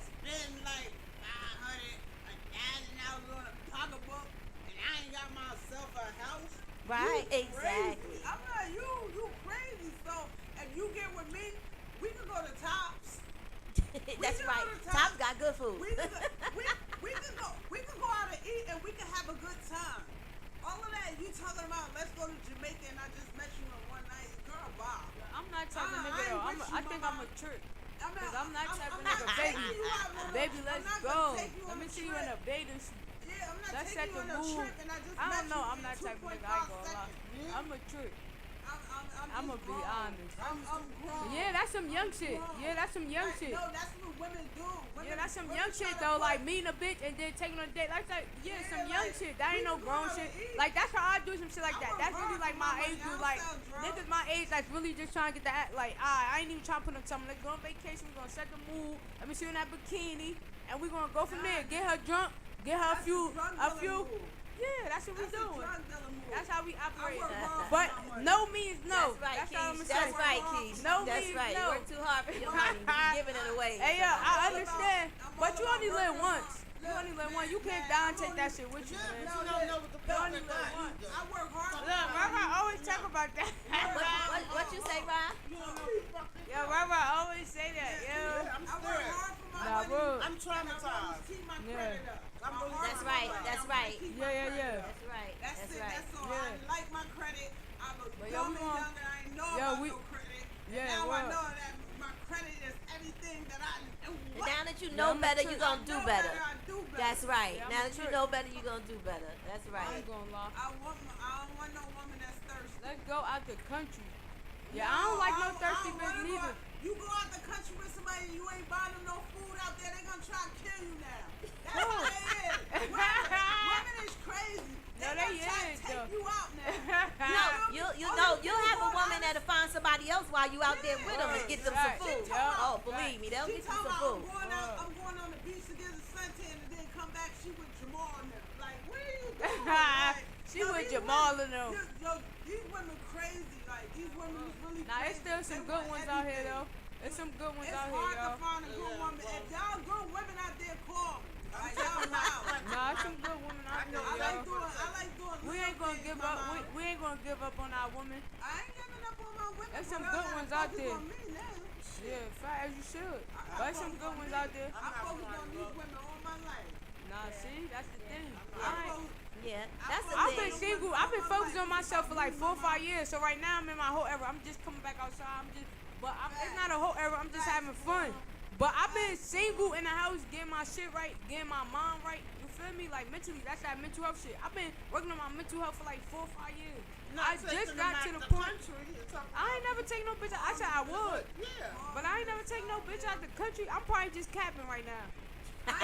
spend like $500,000 on a pocketbook, and I ain't got myself a house. Right, You exactly. crazy. I'm like, you crazy. So if you get with me, we can go to Tops. That's right. Tops got good food. We can go out and eat, and we can have a good time. All of that you talking about, let's go to Jamaica, and I just met you in one night. Girl, bye. I'm not type of nigga though. I think I'm a trick. Cause I'm not type of nigga. Baby, let's go. Let me see you in a bathing suit. Yeah, I'm not Let's taking set you the on a mood. trip, and I just I met don't know. you I'm in not type of nigga. 2.5 I ain't gonna lie. seconds. I'm a trick. I'm gonna be honest. I'm grown. Yeah, that's some young shit. Yeah, that's some young shit. No, that's what women do. Yeah, that's some young shit though. Like meeting a bitch and then taking her on a date. Like that. Yeah, some young shit. That ain't no grown shit. Like that's how I do some shit like that. That's really like my age group. Like niggas my age, like really just trying to get that. Like I ain't even trying to put on something. Let's go on vacation. We gonna set the mood. Let me see you in that bikini, and we gonna go from there. Get her drunk. Get her a few. Yeah, that's what we doing. That's how we operate. But no means no. That's right, That's all I'm Keith. saying. That's right, Keith. No That's means right. no. You work too hard for your money. You giving it away. Hey, yeah, I understand. But you only live once. You only live once. You can't die and take that shit with you, man. You only live once. I work hard. Look, Rara always talk about that. What you say, Rob? Yeah, Rara always say that. Yeah. I work hard for my Nah, money. bro. I'm traumatized. Keep my credit up. That's right. That's right. Yeah. That's right. That's it. right. That's all. Yeah. I like my credit. I was But dumb and yo, young and I didn't know yo, about we- no credit. Yeah, now I well. know that my credit is everything that I. And now that you know better, you're going to do better. That's right. Yeah, I'm Now a that you trick. know better, you're going to do better. That's I right. ain't gonna lie. I don't want no woman that's thirsty. Let's go out the country. Yeah, I don't like no thirsty bitch neither. You go out the country with somebody and you ain't buying them no food out there, they gonna try to kill you now. That's Who? what it is. Women is crazy. No, They they gonna try to is, take though. you out now. No, you'll have a woman that'll find somebody else while you out there with them and get them some Right. food. Yeah. Oh, believe me, they'll She get you talking some about food. I'm going on the beach to get a suntan and then come back, she with Jamal and them. Like, what are you doing? Like, She with Jamal and them. These women crazy. Like, these women is really Nah, crazy. it's still some They good want ones out here everything. though. There's some good ones It's out hard here, to find a good woman. If y'all good women out there, call me. Like, y'all know. Nah, some good women out there, I like yo. doing We ain't gonna give up. We ain't gonna give up on our women. I ain't giving up on my women. There's some but I good gotta ones out focus there. on me now. Yeah, fast as you should. But there's some good ones out there. I focused on these women all my life. Nah, see, that's the thing. Yeah, that's the I've thing. been single. I've been focused on myself for like 4 or 5 years. So right now I'm in my whole era. I'm just coming back outside. It's not a whole era. I'm just having fun. But I've been single in the house, getting my shit right, getting my mind right. You feel me? Like mentally, that's that mental health shit. I've been working on my mental health for like 4 or 5 years. I just got to the point. I ain't never take no bitch. I said I would. Yeah. But I ain't never take no bitch out the country. I'm probably just capping right now. She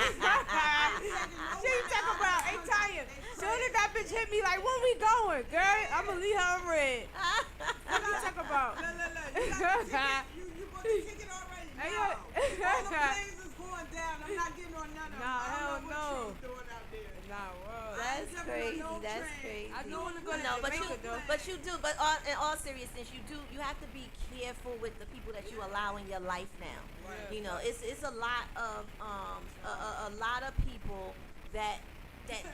talk about, hey Tanya, soon as that bitch hit me, like, when we going, girl? I'ma leave her in red. What you talk about? You bought the ticket already. Hey, No. yo. All the planes is going down. I'm not getting on none of them. Nah, I hell don't know no. what you're doing out there. Nah, whoa. That's jumping on crazy. no That's train. crazy. I do wanna go to No, but Jamaica, you do. But in all seriousness, you have to be careful with the people that you allow in your life now. Right. You know, it's a lot of a lot of people that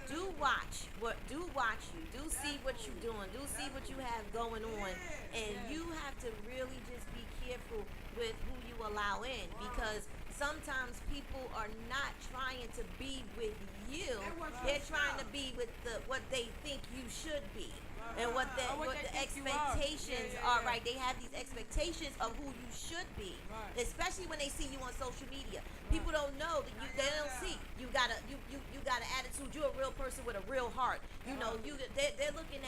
do watch you, do see what you're doing, do see what you have going on, and you have to really just be careful with who you allow in, because sometimes people are not trying to be with you, they're trying to be with what they think you should be. And what the expectations are, right? They have these expectations of who you should be, especially when they see you on social media. People don't know that they don't see you got an attitude. You're a real person with a real heart. You know, they're looking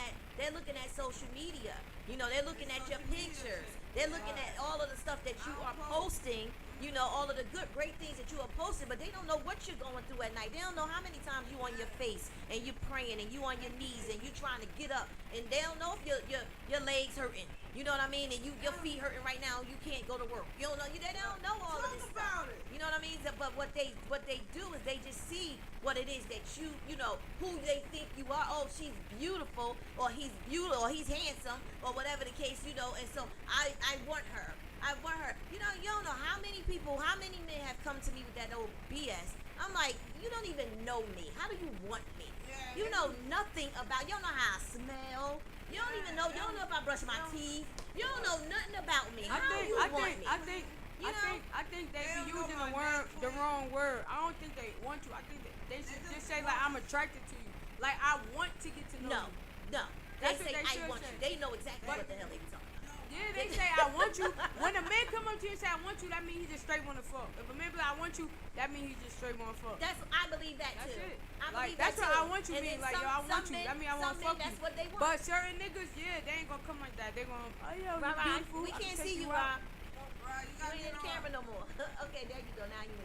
at social media. You know, they're looking at your pictures. They're looking at all of the stuff that you are posting. You know, all of the great things that you are posting, but they don't know what you're going through at night. They don't know how many times you on your face and you praying and you on your knees and you trying to get up, and they don't know if your legs hurting. You know what I mean? And your feet hurting right now. You can't go to work. You don't know. They don't know all of this stuff. You know what I mean? But what they do is they just see what it is that you know, who they think you are. Oh, she's beautiful, or he's beautiful, or he's handsome, or whatever the case. You know, and so I want her. You know, you don't know how many men have come to me with that old BS. I'm like, you don't even know me. How do you want me? You know nothing about. You don't know how I smell. You don't even know. You don't know if I brush my teeth. You don't know nothing about me. How do you want me? I think they be using the wrong word. I don't think they want you. I think they should just say like, I'm attracted to you. Like, I want to get to know you. No. They That's what say they I should want say. you. They know exactly what the hell they be talking about. Yeah, they say I want you. When a man come up to you and say I want you, that means he just straight wanna fuck. If a man be like I want you, that means he just straight wanna fuck. I believe that That's too. it. I Like believe that's that what too. I want you And mean. then Like yo, I want you. That mean I wanna fuck that's you. what they want. But certain niggas, yeah, they ain't gonna come like that. They gonna, oh yo, you Right, beautiful. we I can't can see take you, out. Rob. You ain't in the camera no more. Okay, there you go. Now you.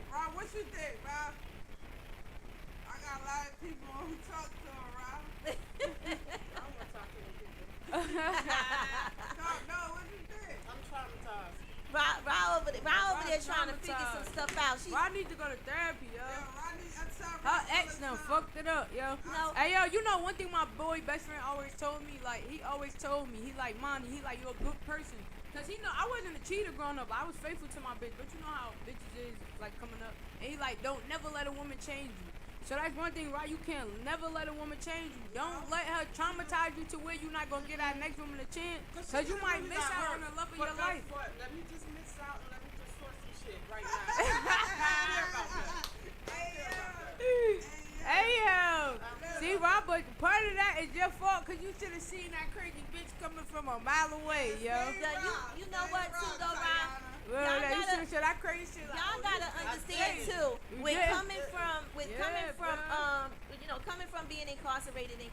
Rob, what you think, Rob? I got a lot of people who talk to him, Rob. I want to talk to them people. No, what you think? I'm traumatized. Rob over there trying to figure some stuff out. I need to go to therapy, yo. Her Her ex done fucked it up, yo. No. Hey, yo, you know one thing my boy best friend always told me, like, he always told me, he like, Monty, he like, you're a good person. Cause he know I wasn't a cheater growing up. I was faithful to my bitch, but you know how bitches is, like, coming up. And he like, don't never let a woman change you. So that's one thing, right? You can't never let a woman change you. Don't let her traumatize you to where you're not gonna get that next woman a chance. Cause you might miss out on the love of your life. Let me just miss out and let me just sort some shit right now. Hey yo, see Robert, part of that is your fault because you should have seen that crazy bitch coming from a mile away, yo. You know what too though, Rob? Well, you should have said that crazy shit. Like, Y'all gotta understand too. With coming from, coming from being incarcerated and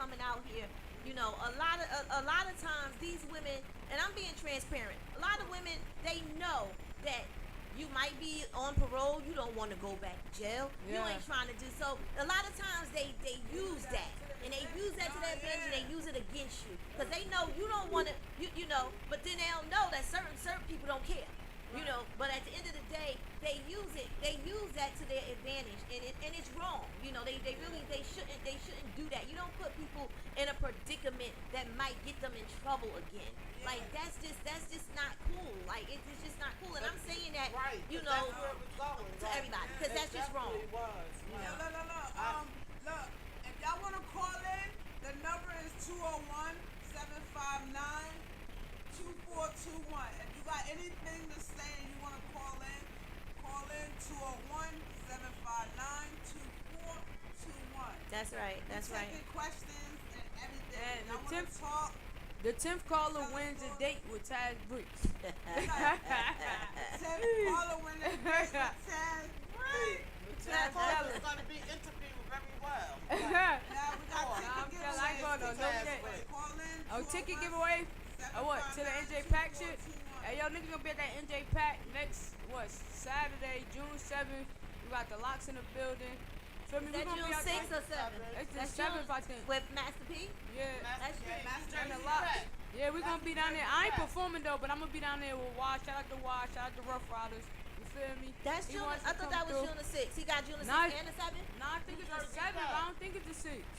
coming out here, you know, a lot of times these women, and I'm being transparent. A lot of women, they know that you might be on parole. You don't want to go back to jail. You Yeah. ain't trying to do so. A lot of times they use that. And they use that to their advantage and they use it against you. Because they know you don't want to, you know, but then they'll know that certain people don't care. You know, but at the end of the day, they use that to their advantage, and it's wrong. You know, they shouldn't do that. You don't put people in a predicament that might get them in trouble again. Like that's just not cool. Like it's just not cool. And I'm saying that, you know, to everybody, because that's just wrong. Look, if y'all want to call in, the number is 201-759-2421. If you got anything to say and you want to call in 201-759-2421. That's right. That's right. Taking questions and everything. And Y'all the wanna 10th talk? The 10th caller wins a date with Taz Bricks. 10th caller wins a date with Taz Bricks. Taz is going to be interviewed very well. I ain't going to no shit. Oh, ticket giveaway? Oh, what? To the NJ Pack shit? Hey, yo, niggas gonna be at that NJ Pack next, Saturday, June 7th. We got the locks in the building. Feel me? Is that June 6th or 7th? It's the That's 7th, June I think. with Master P? Yeah. That's great. And the locks. Yeah, we gonna be down there. I ain't performing though, but I'm gonna be down there with Wash. Shout out to Wash. Shout out to Rough Riders. You feel me? That's He June. wants I to thought come that was through. June the 6th. He got June the 6th Nah, and the 7th? Nah, I think it's the 7th. I don't think it's the 6th.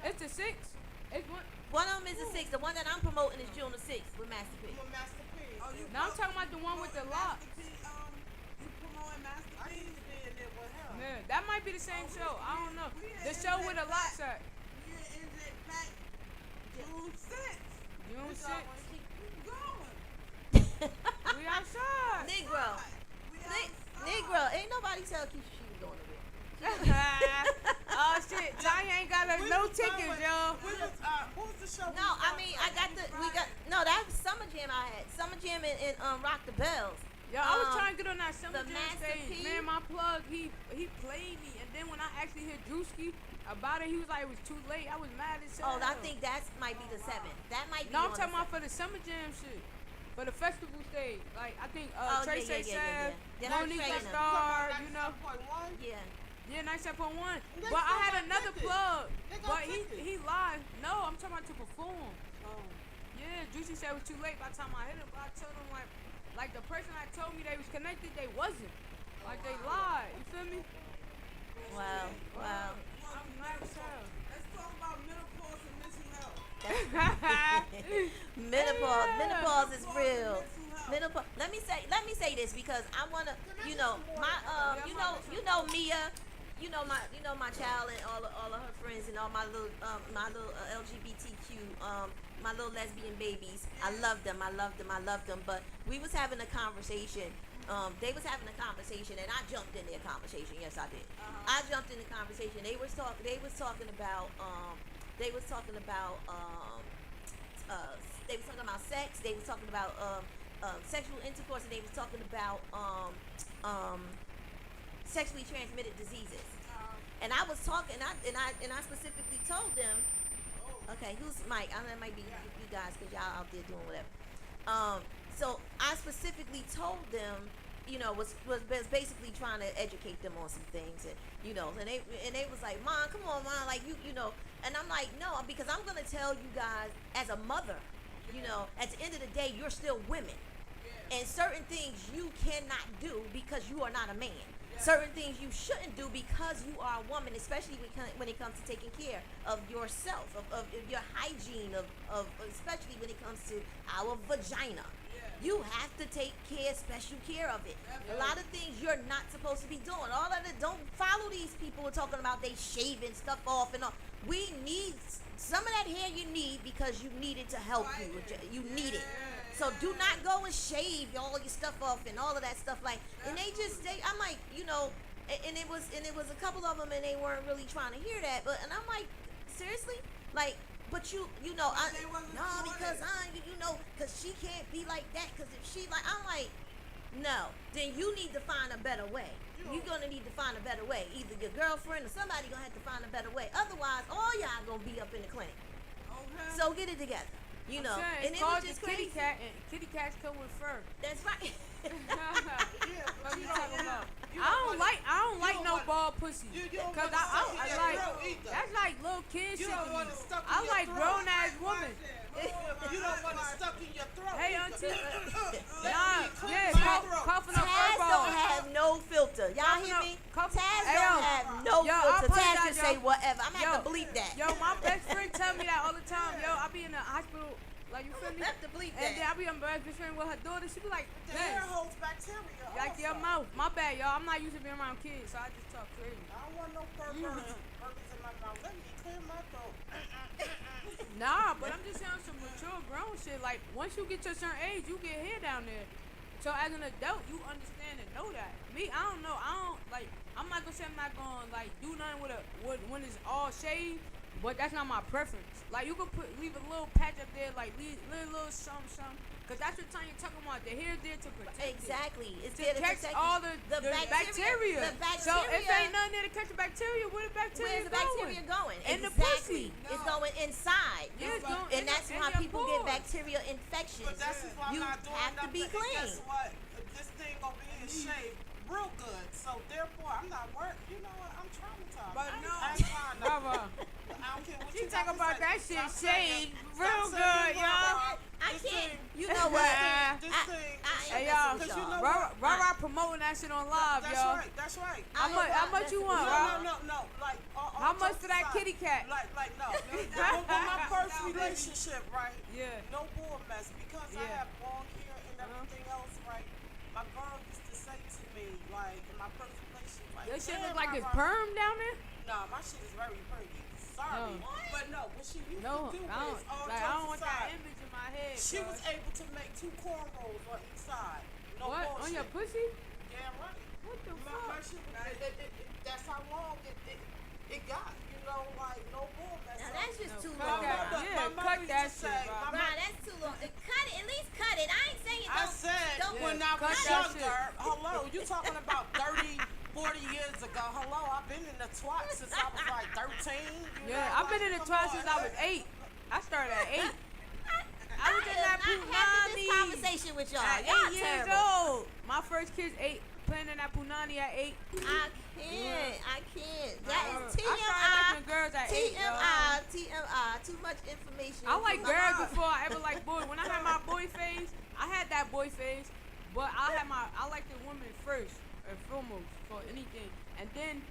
It's the 6th. It's one. One of them is the 6th. The one that I'm promoting is June the 6th with Master P. Now I'm talking about the one with the locks. You promoting Master P? Yeah, that might be the same show. I don't know. The show with the locks at. We in NJ Pack June 6th. June 6th. We We outside. Negro. Negro. Ain't nobody tell Keisha she was going to win. Oh shit, Tanya ain't got no tickets, yo. What was the show? No, I mean that's Summer Jam I had. Summer Jam and Rock the Bells. Yo, I was trying to get on that Summer the Jam Master stage. P. Man, my plug, he played me, and then when I actually heard Drewski about it, he was like, it was too late. I was mad as hell. Oh, I think that might be the 7th. That might be. No, I'm on talking the about for the Summer Jam shit. For the festival stage. Like, I think Oh, Trey yeah, Say yeah. Then I'm Monique Trey the now. Star, you know. Yeah. Yeah, 97.1. But I had another plug. But he lied. No, I'm talking about to perform. Yeah, Juicy said it was too late by the time I hit him. But I told him, like the person that told me they was connected, they wasn't. Like, they lied. You feel me? Wow. Wow. I'm mad as hell. Let's talk about menopause and mental health. Menopause is real. Menopause. Let me say this because I wanna, you know, my you know Mia, you know my child and all of her friends and all my little LGBTQ my little lesbian babies. I love them. But we was having a conversation. They was having a conversation and I jumped in their conversation. Yes, I did. I jumped in the conversation. They was talking about they was talking about sex. They was talking about sexual intercourse, and they was talking about sexually transmitted diseases. And I was talking, and I specifically told them, okay, who's Mike? I know it might be you guys because y'all out there doing whatever. So I specifically told them, was basically trying to educate them on some things, and they was like, Mom, come on, Mom, like and I'm like, no, because I'm gonna tell you guys as a mother, at the end of the day, you're still women, and certain things you cannot do because you are not a man. Certain things you shouldn't do because you are a woman, especially when it comes to taking care of yourself, of your hygiene, of especially when it comes to our vagina. You have to take special care of it. A lot of things you're not supposed to be doing. All of it, don't follow these people who are talking about they shaving stuff off and all. We need some of that hair you need because you need it to help you. You need it. So do not go and shave all your stuff off and all of that stuff and I'm like, and it was a couple of them and they weren't really trying to hear that, and I'm like, seriously? Like, but because she can't be like that, because if she I'm like, no, then you need to find a better way. You're gonna need to find a better way. Either your girlfriend or somebody gonna have to find a better way. Otherwise, all y'all gonna be up in the clinic. Okay. So get it together. And it was just kitty crazy. cat, and kitty cats come with fur. That's right. What you talking about? I don't like no bald pussy. Cause I like that's like little kid shit to me. I like grown ass women. You don't want it stuck in your throat. Hey, auntie. Coughing up Taz don't have no filter. Y'all hear me? Taz don't have no filter. Taz just say whatever. I'm gonna have to bleep that. Yo, my best friend tell me that all the time. Yo, I be in the hospital. Like, you feel me? I have to bleep and that. then I be on my best friend with her daughter. She be like, the hair holds bacteria. Like your mouth. My bad, y'all. I'm not used to being around kids, so I just talk crazy. I don't want no burgers in my mouth. Let me clear my throat. Nah, but I'm just saying some mature grown shit. Like, once you get to a certain age, you get hair down there. So as an adult, you understand and know that. Me, I don't know. I'm not gonna say I'm not gonna do nothing when it's all shaved, but that's not my preference. Like, you can leave a little patch up there, leave a little something. Cause that's what time you're talking about. The hair's there to protect Exactly. It's to there to catch protect all the bacteria. The bacteria. So if ain't nothing there to catch the bacteria, where's the bacteria Where's the bacteria going? In the exactly. pussy. It's going inside. Yeah, it's going and that's in why your people pores. get bacteria infections. But that's why you I'm not doing have to be nothing. clean. Guess what? This thing over here is shaved real good. So therefore, I'm not worried. You know what? I'm traumatized. But no. I ain't fine. Brother. I don't care what She you talk about that shit shaved real saying good, you y'all. I can't. You know what? Hey, y'all. Rah promoting that shit on live, y'all. That's right. How much you want, Rah? No. Like, how much for that kitty cat? Like, no. With my first relationship, right? Yeah. No bull mess. Because I have long hair and everything else, right? My girl used to say to me, like, in my first relationship, like, your shit look like it's perm down there? Nah, my shit is very pretty. Sorry. But no, what she used to do is, I don't want that image in my head. She was able to make 2 cornrows on each side. No what? bullshit. On your pussy? Damn right. What the My fuck? shit was, that's how long it got. You know, like, no bull mess. Now, that's just too cut long. that- yeah, cut that shit, bro. That's too long. Cut it. At least cut it. I ain't saying I said when I was younger, hello, you talking about 30, 40 years ago. Hello, I've been in the twat since I was like 13. I've been in the twat since I was 8. I started at 8. I was in that having Punani this conversation with y'all. at Y'all 8 years terrible. old. My first kid's 8, playing in that Punani at 8. I can't. That is I started liking girls at 8. TMI. Too much information. I like girls before I ever like boys. When I had my boy phase, I had that boy phase, but I like the women first and foremost for anything, and then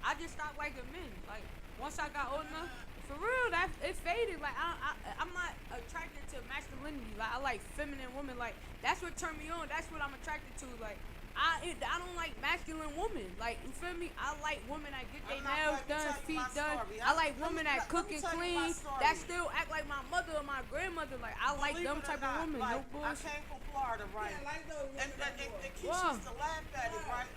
I just stopped liking men. Like, once I got old enough, for real, it faded. Like, I'm not attracted to masculinity. Like, I like feminine women. Like, that's what turned me on. That's what I'm attracted to. Like, I don't like masculine women. Like, you feel me? I like women that get their nails done, feet done. I like women that cook and clean, that still act like my mother or my grandmother. Like, I like them type of women. No bullshit. I came from Florida, right? Yeah, like those. And Keisha used to laugh at it, right?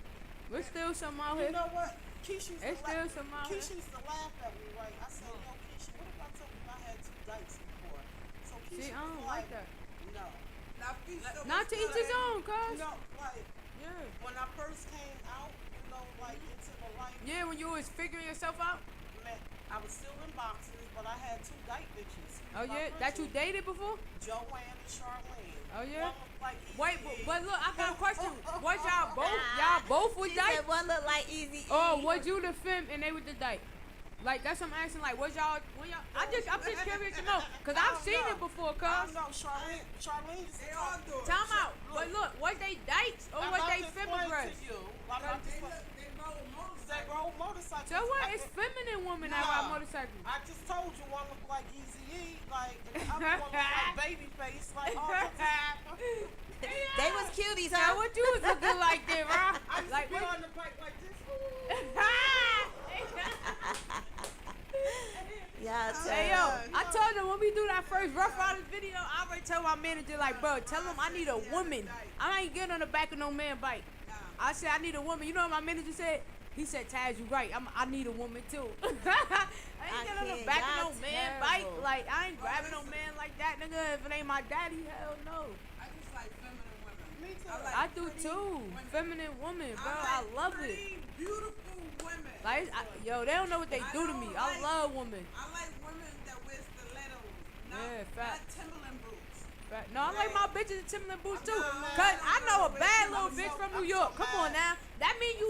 We're still some out here. You know what? Keisha used It's still some out here. Keisha used to laugh at me, right? I said, yo, Keisha, what if I told you I had 2 dykes before? So See, I don't like that. No. Now, Keisha Not was to each his good. own, cuz. No, like, Yeah. when I first came out, like into the light. Yeah, when you was figuring yourself out. Man, I was still in boxes, but I had 2 dyke bitches. Oh My yeah, first that you one, dated before? Joanne and Charlene. Oh yeah. One looked like Wait, Eazy-E. but look, I got a question. Was y'all both? Y'all both was She dyke? said one look like Easy. Oh, was you the femme and they was the dyke? Like that's what I'm asking. Like, was y'all? When y'all? I'm just curious to know, cause I've seen it before, I cuz. don't know, Charlene is They all do it. Time out. But look, was they dykes or was they feminine? They rode motorcycles. So what? It's feminine women that ride motorcycles. I just told you one looked like Eazy-E, like, and the other one looked like Babyface, like all They was cuties, Now huh? what you was looking like there, bro? I used Like to be what? on the bike like this. Yeah, Hey yo, I told them when we do that first Rough Riders video, I already told my manager like, bro, tell him I need a woman. I ain't getting on the back of no man bike. I said I need a woman. You know what my manager said? He said, Taz, you right. I need a woman too. I ain't getting on the can't. back of Y'all no man terrible. bike. Like I ain't grabbing no man like that, nigga. If it ain't my daddy, hell no. I just like feminine women. Me too. I do too. Feminine woman, bro. I love it. Beautiful women. Like, yo, they don't know what they do to me. I love women. I like women that wear stilettos. Yeah, fact. Not Timberland boots. No, I like my bitches in Timberland boots too. Cause I know a bad little bitch from New York. Come on now. That mean you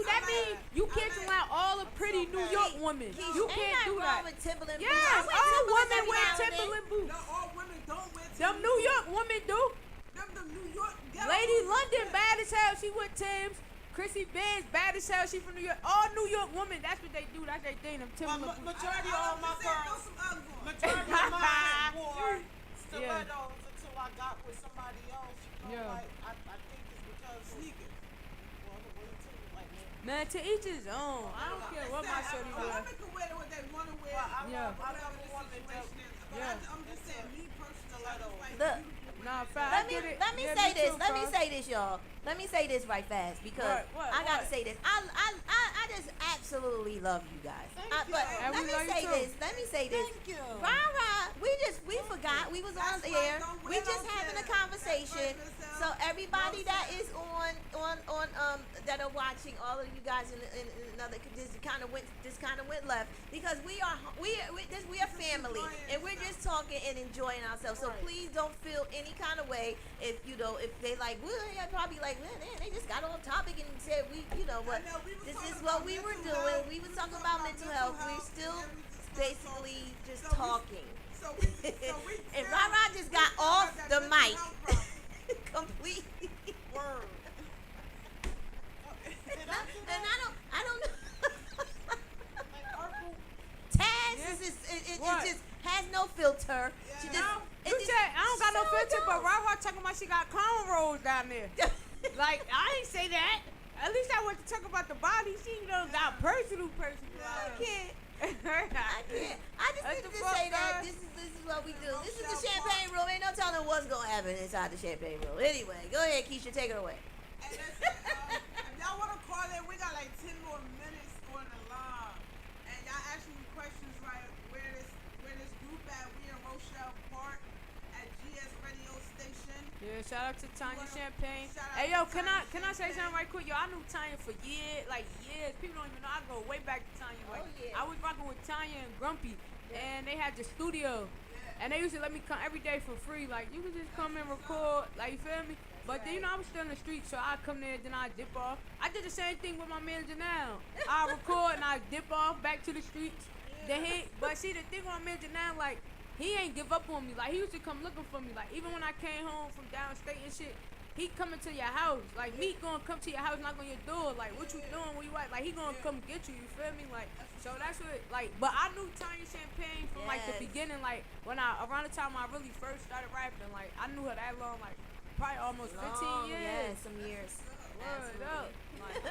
can't allow all the pretty New York women. You can't do that. With Timberland Yes, boots. I wear all Timberlands women every wear now and then. Timberland boots. No, all women don't wear Them New York women do. Them New York ghetto Lady women. London bad as hell. She with Tim's. Chrissy Benz bad as hell. She from New York. All New York women. That's what they do. That's their thing. Them Timberland boots. Majority of all my girls, majority of mine wore stilettos until I got with somebody else. You know, Yeah. like, I think it's because sneakers. Well, the women too, like me. Man, to each his own. I don't care what my shorty wear. Women can wear what they want to wear. Yeah. I love a woman that, Yeah. I'm just saying, me personally, I just like Look, Nah, fat. let me say this. Let me say this, y'all. Let me say this right fast because What? I gotta say this. I just absolutely love you guys. But And let we me love you say too. this. Let me say this. Thank you. Rah, we forgot we was on the air. We just having a conversation. So everybody that is on that are watching, all of you guys in another, this kind of went left because we are family and we're just talking and enjoying ourselves. So please don't feel any kind of way if they like, well, yeah, probably like, well, man, they just got on topic and said but this is what we were doing. We was talking about mental health. We're still basically just talking. And Rah just got off the mic completely. Word. And I don't know. Taz it just has no filter. She just You said I don't got no filter, but Raw talking about she got cornrows down there. Like I ain't say that. At least I want to talk about the body. She got personal. I can't. I just needed to say that this is what we do. This is the champagne room. Ain't no telling what's gonna happen inside the champagne room. Anyway, go ahead, Keisha, take it away. And listen, if y'all want to call in, we got like 10 more minutes on the line. And y'all asking me questions like where this group at. We in Rochelle Park at GS Radio Station. Yeah, shout out to Tanya Champagne. Shout out Hey yo, to can Tanya I say something right quick? Yo, I knew Tanya for years. People don't even know. I go way back to Tanya. Like, yeah. I was rocking with Tanya and Grumpy, and they had the studio, and they used to let me come every day for free. Like you could just come and record. Like you feel me? But then, I was still in the street, so I come there, then I dip off. I did the same thing with my manager now. I record and I dip off back to the streets. But see, the thing with my manager now, like, he ain't give up on me. Like, he used to come looking for me. Like, even when I came home from downstate and shit, he coming to your house. Like, me gonna come to your house, knock on your door. Like, what you doing? Where you at? Like, he gonna come get you. You feel me? Like, so that's what, like, but I knew Tanya Champagne from, like, the beginning. Like, around the time I really first started rapping, like, I knew her that long, like, probably almost 15 years. Yeah, some years. Word up. Like,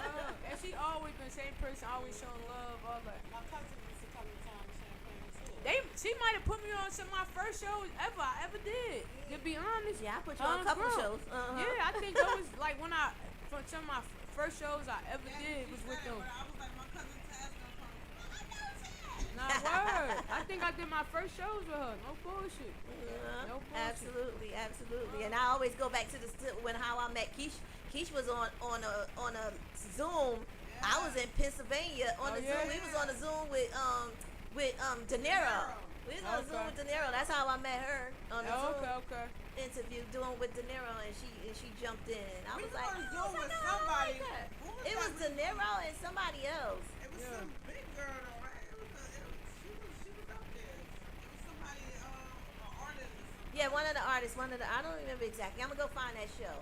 and she always been the same person, always showing love, all that. My cousin used to come to town to Champagne too. She might have put me on some of my first shows I ever did. To be honest. Yeah, I put you on a couple shows. Yeah, I think that was like from some of my first shows I ever did was with them. I was like, my cousin Taz gonna come. Nah, word. I think I did my first shows with her. No bullshit. Yeah, No bullshit. absolutely. And I always go back to when how I met Keish. Keish was on a Zoom. I was in Pennsylvania on the Zoom. We was on the Zoom with De Niro. We was on the Zoom with De Niro. That's how I met her on the Zoom interview doing with De Niro, and she jumped in. And I was like, Zoom with somebody. It was De Niro and somebody else. It was some big girl, though, right? She was up there. It was somebody, an artist. Yeah, one of the artists. I don't remember exactly. I'm gonna go find that show.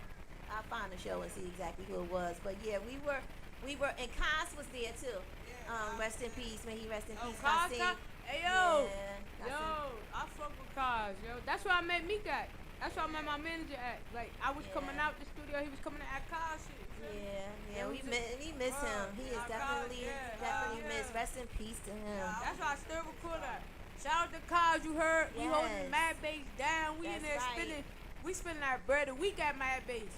I'll find the show and see exactly who it was. But yeah, we were, and Kaz was there too. Rest in peace. May he rest in peace. Kaz, hey yo, Yeah, I fuck with Kaz, yo. That's where I met Meek at. That's where I met my manager at. Like I was coming out the studio, he was coming at Kaz shit. Yeah, we miss him. He is definitely missed. Rest in peace to him. That's why I still record that. Shout out to Kaz, you heard? We holding Mad Bass down. We in there spinning. We spinning our bread a week at Mad Bass.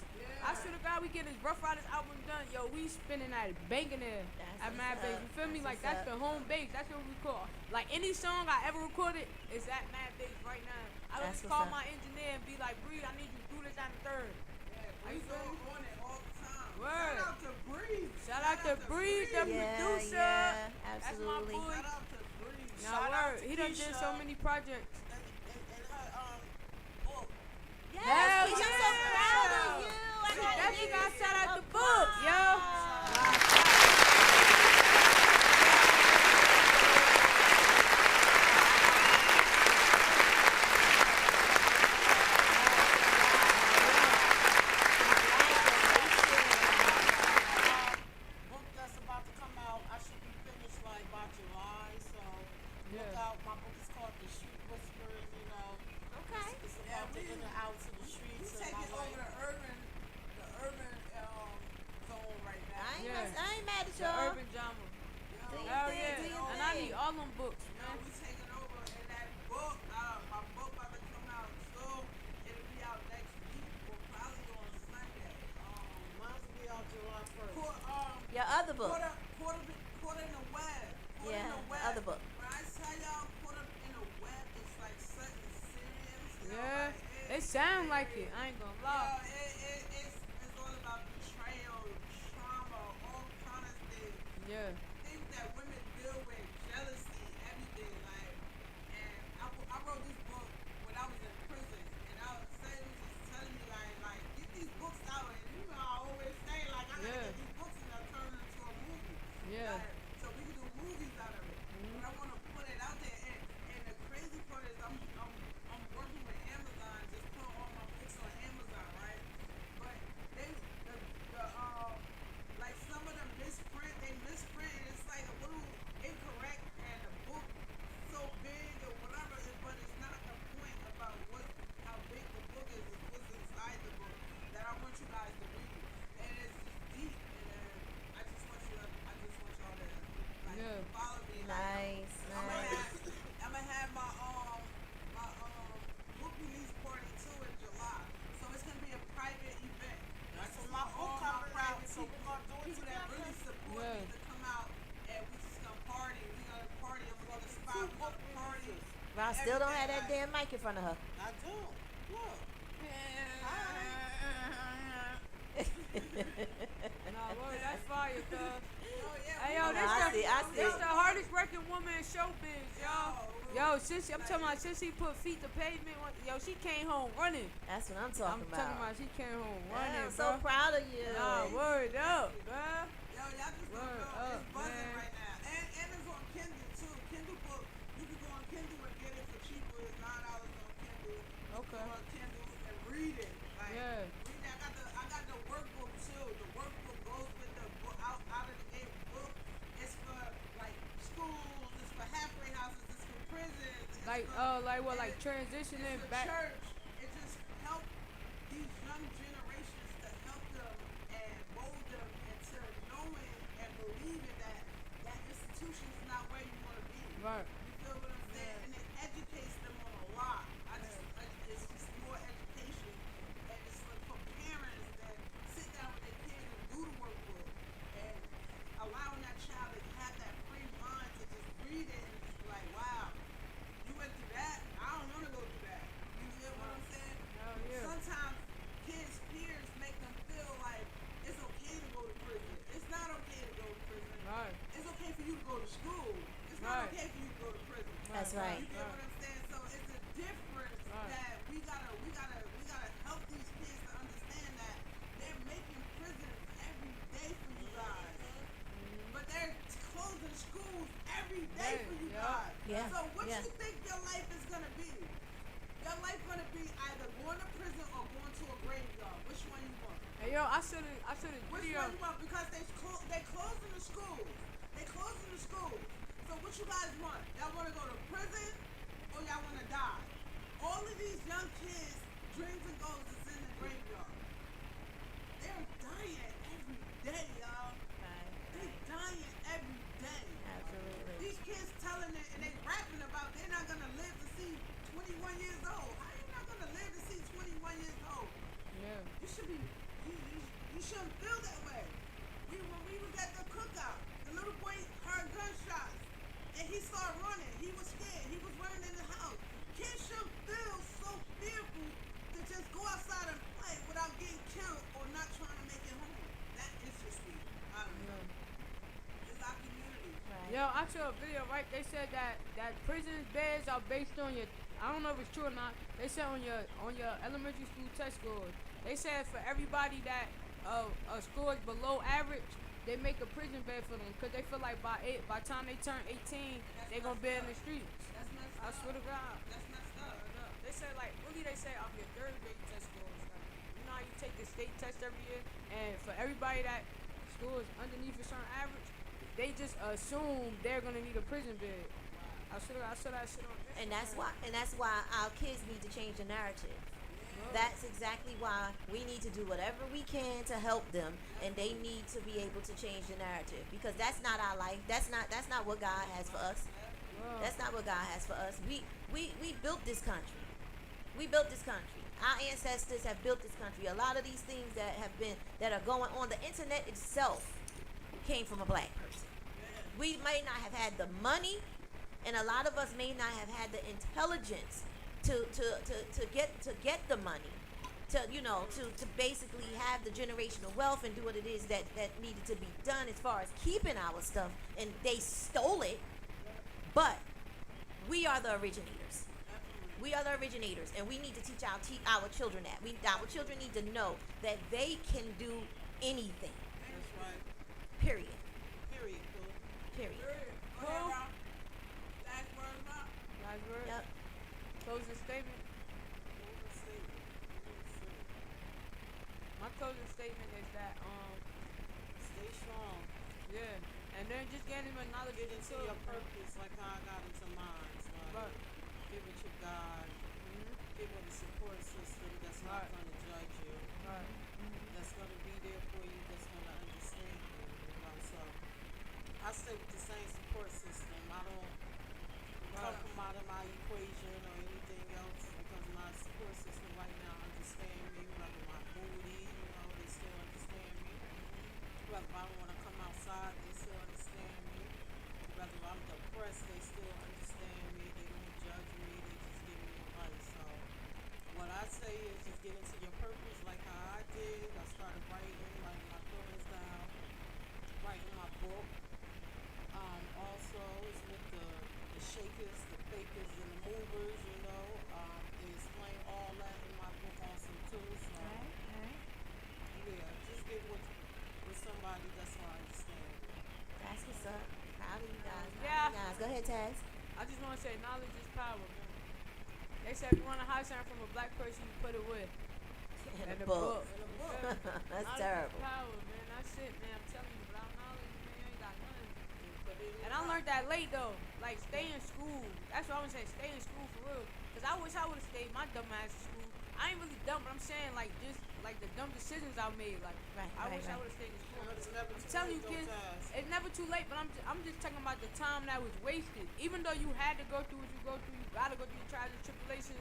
I swear to God, we get this Rough Riders album done. Yo, we spinning that banging there at Mad Bass. You feel me? Like that's the home base. That's what we call. Like any song I ever recorded is at Mad Bass right now. I always call my engineer and be like, Breed, I need you to do this on the third. Yeah, we go on it all the time. Word. Shout out to Breed. Shout out to Breed, the producer. Yeah, That's my absolutely. boy. Shout out to Breed. Nah, Shout out word. to He done did Keisha so many projects. and her book. Yes, Hell I'm so yeah. proud of you. I got Definitely niggas gotta shout out in the book, yo. Book that's about to come out, I should be finished like by July, so look out. My book is called The Street Whispers, you know. Okay. It's about the in and out to the streets. We taking over the urban zone right now. I ain't mad at The y'all. Urban Drama. Do your Hell thing, yeah. do your And I thing. need all them books, You know, man. we taking over, and that book, my book about to come out soon. It'll be out next week, or probably on Sunday. Mine's will be out July 1st. Your other book. Put in the web. Put in Yeah, the the web. other book. When I tell y'all put them in the web, it's like something serious. You know, Yeah. like, It sound like it. I ain't gonna lie. it's all about betrayal, trauma, all kind of things. Yeah. Things that women deal with, jealousy, everything. Like, and I wrote this book when I was in prison, and I was saying, just telling me like get these books out, and you know I always say like I gotta get these books and I'll turn them into a movie. Yeah. Like, so we can do movies out of it. But I want to put it out there, and the crazy part is I'm working with Amazon, just put all my books on Amazon, right? But they like some of them misprint, and it's like a little incorrect, and the book so big or whatever, but it's not the point about how big the book is, it's what's inside the book that I want you guys to read. And it's just deep, and I just want y'all to like follow me. Nice, nice. I'm gonna have my book release party too in July. So it's gonna be a private event. That's when my book coming out, so we're gonna do it People that together. really support me to come out, and we just gonna party. We gonna party. I'm gonna spot. We're gonna party. Ron still don't have that damn mic in front of her. I do. Look. Nah, word, that's fire, cuz. Hey, yo, No, I see. this the hardest working woman in showbiz, yo. Yo, I'm talking about since she put feet to pavement, yo, she came home running. That's what I'm talking I'm talking about she came home running, I'm bro. so proud of you. Nah, word up, bro. Yo, y'all just don't Word know. up, It's buzzing man. right now. And it's on Kindle too. Kindle book. You can go on Kindle and get it for cheaper. It's $9 on Kindle. Okay. Go on Kindle and read it. Like, Yeah. read it. I got the workbook too. The workbook goes with the book out of the gate book. It's for like schools. It's for halfway houses. It's for prisons. It's Like, for, like transitioning it's for back. church. It just helped these young generations to help them and mold them into knowing and believing that that institution is not where you want to be. Right. You feel what I'm saying? And it educates them on a lot. It's just more education, and it's like for parents that sit down with their kids and do the workbook, and allowing that child to have that free mind to just read it and just be like, wow. right. You get what I'm saying? So it's a difference that we gotta help these kids to understand that they're making prisons every day for you guys. But they're closing schools every day for you guys. Yeah. So what Yeah. you think your life is gonna be? Your life gonna be either going to prison or going to a graveyard. Which one you want? Hey yo, I should have Which one you want? Because they closing the schools. They closing the schools. So what you guys want? Y'all want to go to prison or y'all want to die? All of these young kids, dreams and goals is in the graveyard. They're dying every day, y'all. They're dying every day. Absolutely. These kids telling it and they rapping about they're not gonna live to see 21 years old. How you not gonna live to see 21 years old? Yeah. You should be. You shouldn't feel that way. When we was at the cookout, the little boy heard gunshots and he started running. He was scared. He was running in the house. Kids shouldn't feel so fearful to just go outside and play without getting killed or not trying to make it home. That is just me. I don't know. It's our community. Yo, I saw a video, right? They said that prison beds are based on your. I don't know if it's true or not. They said on your elementary school test scores. They said for everybody that scores below average, they make a prison bed for them because they feel like by the time they turn 18, they gonna be in the streets. That's messed I up. swear to God. That's messed up. They say like really they say off your third grade test scores. Like, you know how you take the state test every year, and for everybody that scores underneath a certain average, they just assume they're gonna need a prison bed. I saw that shit on. And that's why our kids need to change the narrative. That's exactly why we need to do whatever we can to help them, and they need to be able to change the narrative because that's not our life. That's not what God has for us. That's not what God has for us. We built this country. We built this country. Our ancestors have built this country. A lot of these things that are going on, the internet itself came from a black person. We may not have had the money, and a lot of us may not have had the intelligence to get the money, to basically have the generational wealth and do what it is that needed to be done as far as keeping our stuff, and they stole it. But we are the originators. We are the originators, and we need to teach our children that. Our children need to know that they can do anything. That's right. Period. Period. Period. Go ahead, Rob. Last word, Rob. Last word. Yep. Closing statement. My closing statement is that stay strong. Yeah, and then just get him a knowledge. Get into your purpose, like how I got into mine. Like, give it to God. Give it a support system that's not going to judge you. That's going to be there for you. That's going to understand you. You know, so I stay with the same support system. I don't come from out of my equation or anything else because my support system right now understand me. Whether my booty, they still understand me. Whether I don't want to come outside, they still understand me. Whether I'm depressed, they still understand me. They don't judge me. They just give me advice. So what I say is just get into your purpose like how I did. I started writing my thoughts down, writing my book. Also, it's with the shakers, the fakers, and the movers, they explain all that in my book also too. So, yeah, just get with somebody that's going to understand it. That's what's up. Proud of you guys. Yeah. Go ahead, Taz. I just want to say knowledge is power, man. They said if you want a high sign from a black person, you put it with. In a book. That's knowledge terrible. Is power, man. That's it, man. I'm telling you, without knowledge, man, you ain't got nothing. And I learned that late though. Like stay in school. That's what I would say. Stay in school for real. Cause I wish I would have stayed my dumb ass in school. I ain't really dumb, but I'm saying like just like the dumb decisions I made. Like I wish I would have stayed in school. I'm telling you, kids, it's never too late. But I'm just talking about the time that was wasted. Even though you had to go through what you go through, you gotta go through your trials and tribulations.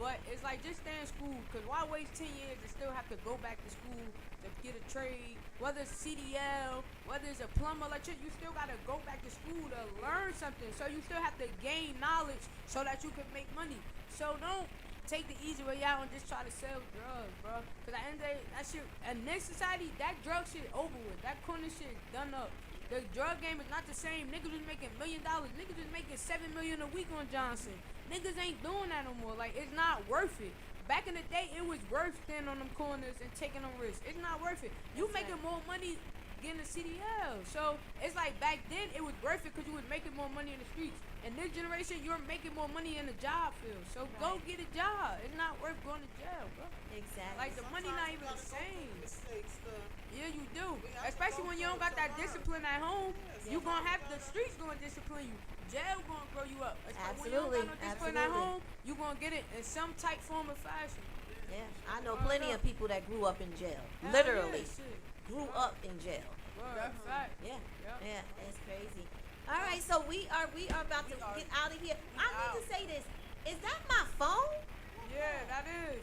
But it's like just stay in school. Cause why waste 10 years and still have to go back to school to get a trade? Whether it's CDL, whether it's a plumber, electrician, you still gotta go back to school to learn something. So you still have to gain knowledge so that you can make money. So don't take the easy way out and just try to sell drugs, bro. Cause at the end of the day, that shit, in this society, that drug shit over with. That corner shit is done up. The drug game is not the same. Niggas was making $1 million. Niggas was making $7 million a week on Johnson. Niggas ain't doing that no more. Like, it's not worth it. Back in the day, it was worth standing on them corners and taking them risks. It's not worth it. You making more money getting a CDL. So it's like back then it was worth it because you was making more money in the streets. In this generation, you're making more money in the job field. So go get a job. It's not worth going to jail, bro. Exactly. Like the money not even the same. Yeah, you do. Especially when you don't got that discipline at home. You gonna have the streets gonna discipline you. Jail gonna grow you up. Especially when you don't got no discipline at home, you gonna get it in some type form of fashion. Yeah, I know plenty of people that grew up in jail. Literally, grew up in jail. That's fact. Yeah, yeah, it's crazy. All right, so we are about to get out of here. I need to say this. Is that my phone? Yeah, that is.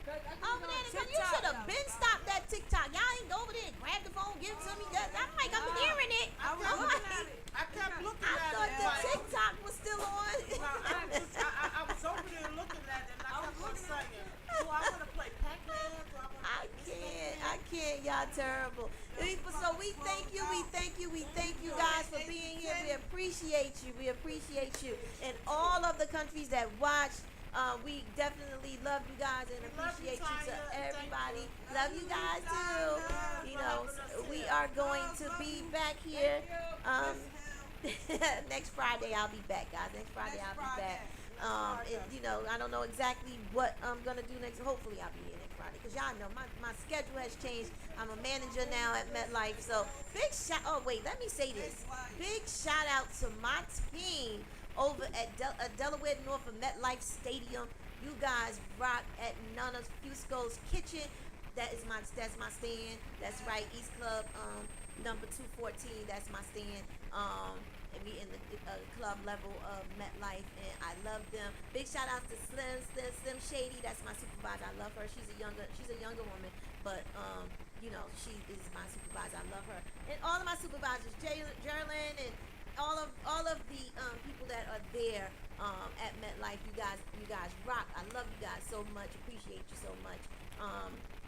Over there, you should have been stopped that TikTok. Y'all ain't go over there and grab the phone, give it to me. I'm like, I'm hearing it. I was looking at it. I kept looking at it. I thought the TikTok was still on. I was over there looking at it, and I kept on saying, do I want to play Pac-Man? I can't. Y'all terrible. So we thank you guys for being here. We appreciate you. And all of the countries that watch, we definitely love you guys and appreciate you to everybody. Love you guys too. You know, we are going to be back here. Next Friday I'll be back, guys. Next Friday I'll be back. You know, I don't know exactly what I'm gonna do next. Hopefully I'll be here next Friday, because y'all know my schedule has changed. I'm a manager now at MetLife, so big shout. Oh wait, let me say this. Big shout out to my team over at Delaware North of MetLife Stadium. You guys rock at Nana Fusco's Kitchen. That's my stand. That's right, East Club number 214. That's my stand. And we in the club level of MetLife, and I love them. Big shout out to Slim Shady. That's my supervisor. I love her. She's a younger woman, but you know, she is my supervisor. I love her. And all of my supervisors, Jerlyn, and all of the people that are there at MetLife. You guys rock. I love you guys so much. Appreciate you so much.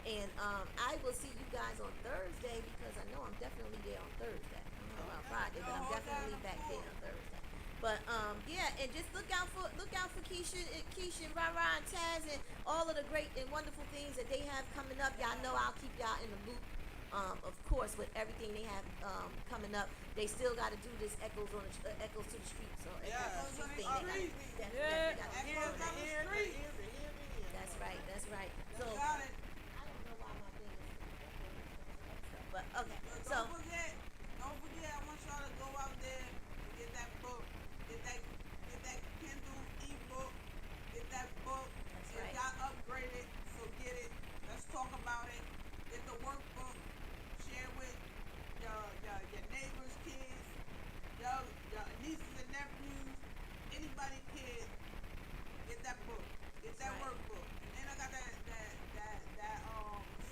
And I will see you guys on Thursday, because I know I'm definitely there on Thursday. I don't know about Friday, but I'm definitely back there on Thursday. But yeah, and just look out for Keisha, Rara, and Taz, and all of the great and wonderful things that they have coming up. Y'all know I'll keep y'all in the loop. Of course, with everything they have coming up, they still got to do this Echoes to the Street. So Echoes to the Street thing, they got to do. That's right. So I don't know why my thing is, but okay. So don't forget, I want y'all to go out there and get that book, get that Kindle ebook, get that book. That's right. It got upgraded, so get it. Let's talk about it. Get the workbook. Share with your neighbors' kids, your nieces and nephews, anybody kid. Get that book. Get that workbook. And then I got that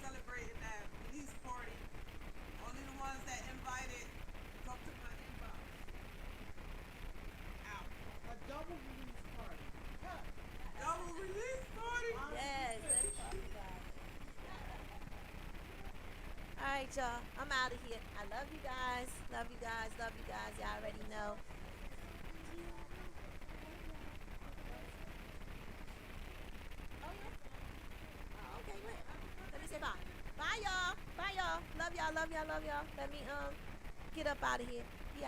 celebrating that release party. Only the ones that invited, talk to my inbox. Out. A double release party. Double release party? yes, let's talk about it. All right, y'all. I'm out of here. I love you guys. Y'all already know. Okay, wait. Let me say bye. Bye, y'all. Love y'all. Let me get up out of here. We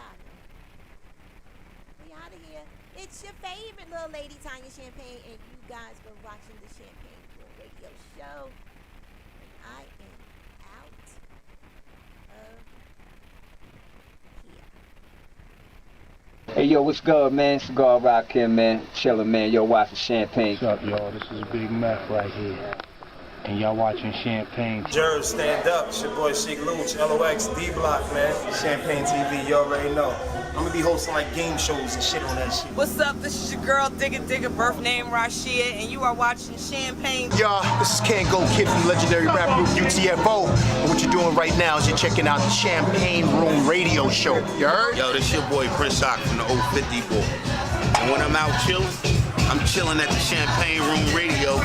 out of here. It's your favorite little lady, Tanya Champagne, and you guys were watching the Champagne Room Radio Show. And I am out of here. Hey yo, what's good, man? Cigar Rock here, man. Chillin', man. Yo, watching Champagne. What's up, y'all? This is Big Meth right here. And y'all watching Champagne. Jerv, stand up. It's your boy Sheik Luch, LOX, D-Block, man. Champagne TV, you already know. I'm gonna be hosting like game shows and shit on that shit. What's up? This is your girl, Digga, birth name Rashia, and you are watching Champagne. Y'all, this is Can't Go Kid from legendary rap group UTFO. And what you're doing right now is you're checking out the Champagne Room Radio Show. You heard? Yo, this your boy Prince Hawk from the 050 Boy. And when I'm out chillin', I'm chilling at the Champagne Room Radio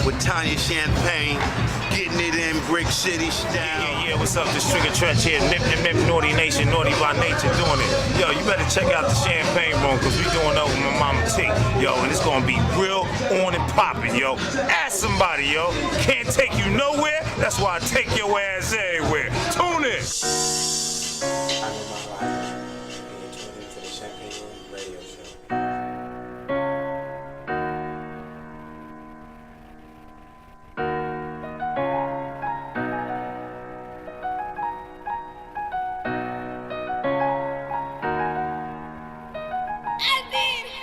with Tanya Champagne, getting it in Brick City style. Yeah, what's up? This Trigger Trench here, Nip, Naughty Nation, Naughty by Nature, doing it. Yo, you better check out the Champagne Room, because we doing that with my mama T. Yo, and it's gonna be real on and popping, yo. Ask somebody, yo. Can't take you nowhere, that's why I take your ass everywhere. Tune in.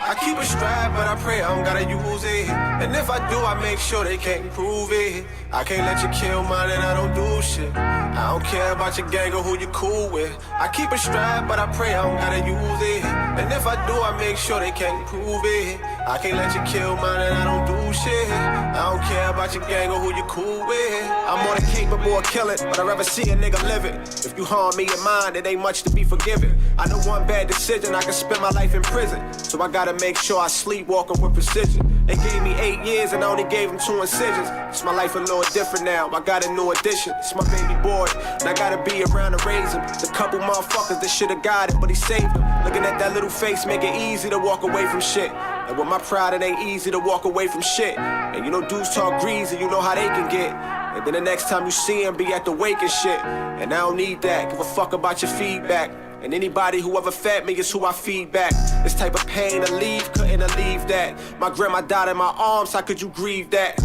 I keep a strap, but I pray I don't gotta use it. And if I do, I make sure they can't prove it. I can't let you kill mine and I don't do shit. I don't care about your gang or who you cool with. I keep a strap, but I pray I don't gotta use it. And if I do, I make sure they can't prove it. I can't let you kill mine and I don't do shit. I don't care about your gang or who you cool with. I'm more than capable of killing, but I'd rather see a nigga live it. If you harm me in mind, it ain't much to be forgiven. I know one bad decision, I can spend my life in prison. So I gotta make sure I sleep walking with precision. They gave me 8 years and I only gave them 2 incisions. It's my life a little different now, I got a new addition. It's my baby boy, and I gotta be around to raise him. There's a couple motherfuckers that should've got it, but he saved them. Looking at that little face make it easy to walk away from shit. And with my pride, it ain't easy to walk away from shit. And you know dudes talk greasy, you know how they can get. And then the next time you see him, be at the wake and shit. And I don't need that, give a fuck about your feedback. And anybody who ever fed me is who I feed back. This type of pain to leave, couldn't leave that. My grandma died in my arms, how could you grieve that?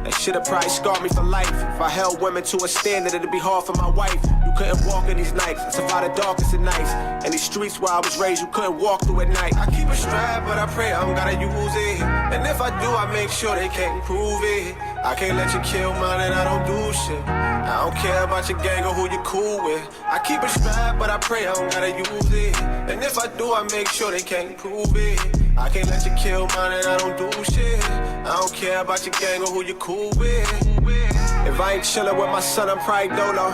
That shit'll probably scar me for life. If I held women to a standard, it'd be hard for my wife. You couldn't walk in these nights, I survived the darkest of nights. And these streets where I was raised, you couldn't walk through at night. I keep a strap, but I pray I don't gotta use it. And if I do, I make sure they can't prove it. I can't let you kill mine and I don't do shit. I don't care about your gang or who you cool with. I keep a strap, but I pray I don't gotta use it. And if I do, I make sure they can't prove it. I can't let you kill mine and I don't do shit. I don't care about your gang or who you cool with. If I ain't chillin' with my son, I'm probably dolo.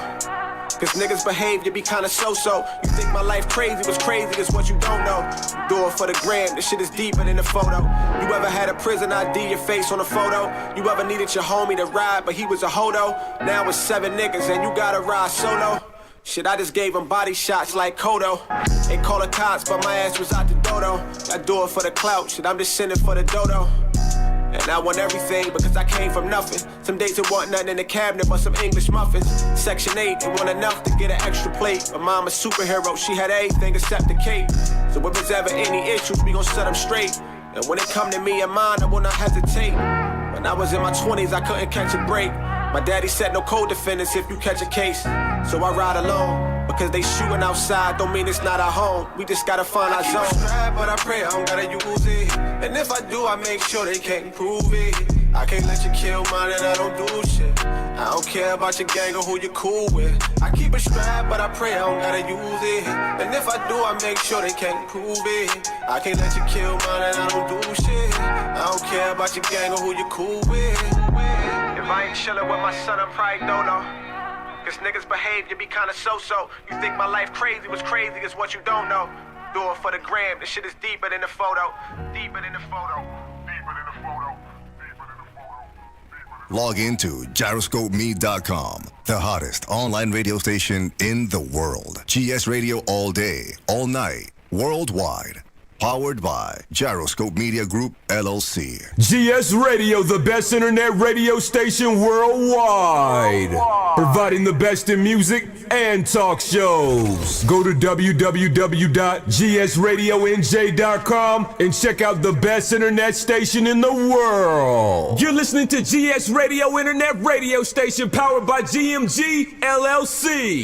Cause niggas' behavior be kinda so-so. You think my life crazy was crazy, is what you don't know. Do it for the gram, this shit is deeper than the photo. You ever had a prison ID, your face on a photo? You ever needed your homie to ride, but he was a hodo? Now it's 7 niggas and you gotta ride solo. Shit, I just gave him body shots like Kodo. They call the cops, but my ass was out the dodo. I do it for the clout, shit, I'm just sending for the dodo. And I want everything because I came from nothing. Some days it want nothing in the cabinet but some English muffins. Section 8, it want enough to get an extra plate. But mama's superhero, she had everything except the cape. So if there's ever any issues, we gon' set them straight. And when it come to me and mine, I will not hesitate. When I was in my 20s, I couldn't catch a break. My daddy said no co-defendants if you catch a case. So I ride alone. Because they shooting outside don't mean it's not our home. We just gotta find our zone. I keep a strap, but I pray I don't gotta use it. And if I do, I make sure they can't prove it. I can't let you kill mine and I don't do shit. I don't care about your gang or who you cool with. I keep a strap, but I pray I don't gotta use it. And if I do, I make sure they can't prove it. I can't let you kill mine and I don't do shit. I don't care about your gang or who you cool with. If I ain't chillin' with my son, I'm probably dolo. Cause niggas' behavior be kinda so-so. You think my life crazy was crazy, is what you don't know. Do it for the gram, this shit is deeper than the photo. Deeper than the photo. Deeper than the photo. Log into gyroscopeme.com, the hottest online radio station in the world. GS Radio all day, all night, worldwide. Powered by Gyroscope Media Group, LLC. GS Radio, the best internet radio station worldwide. Providing the best in music and talk shows. Go to www.gsradionj.com and check out the best internet station in the world. You're listening to GS Radio Internet Radio Station, powered by GMG, LLC.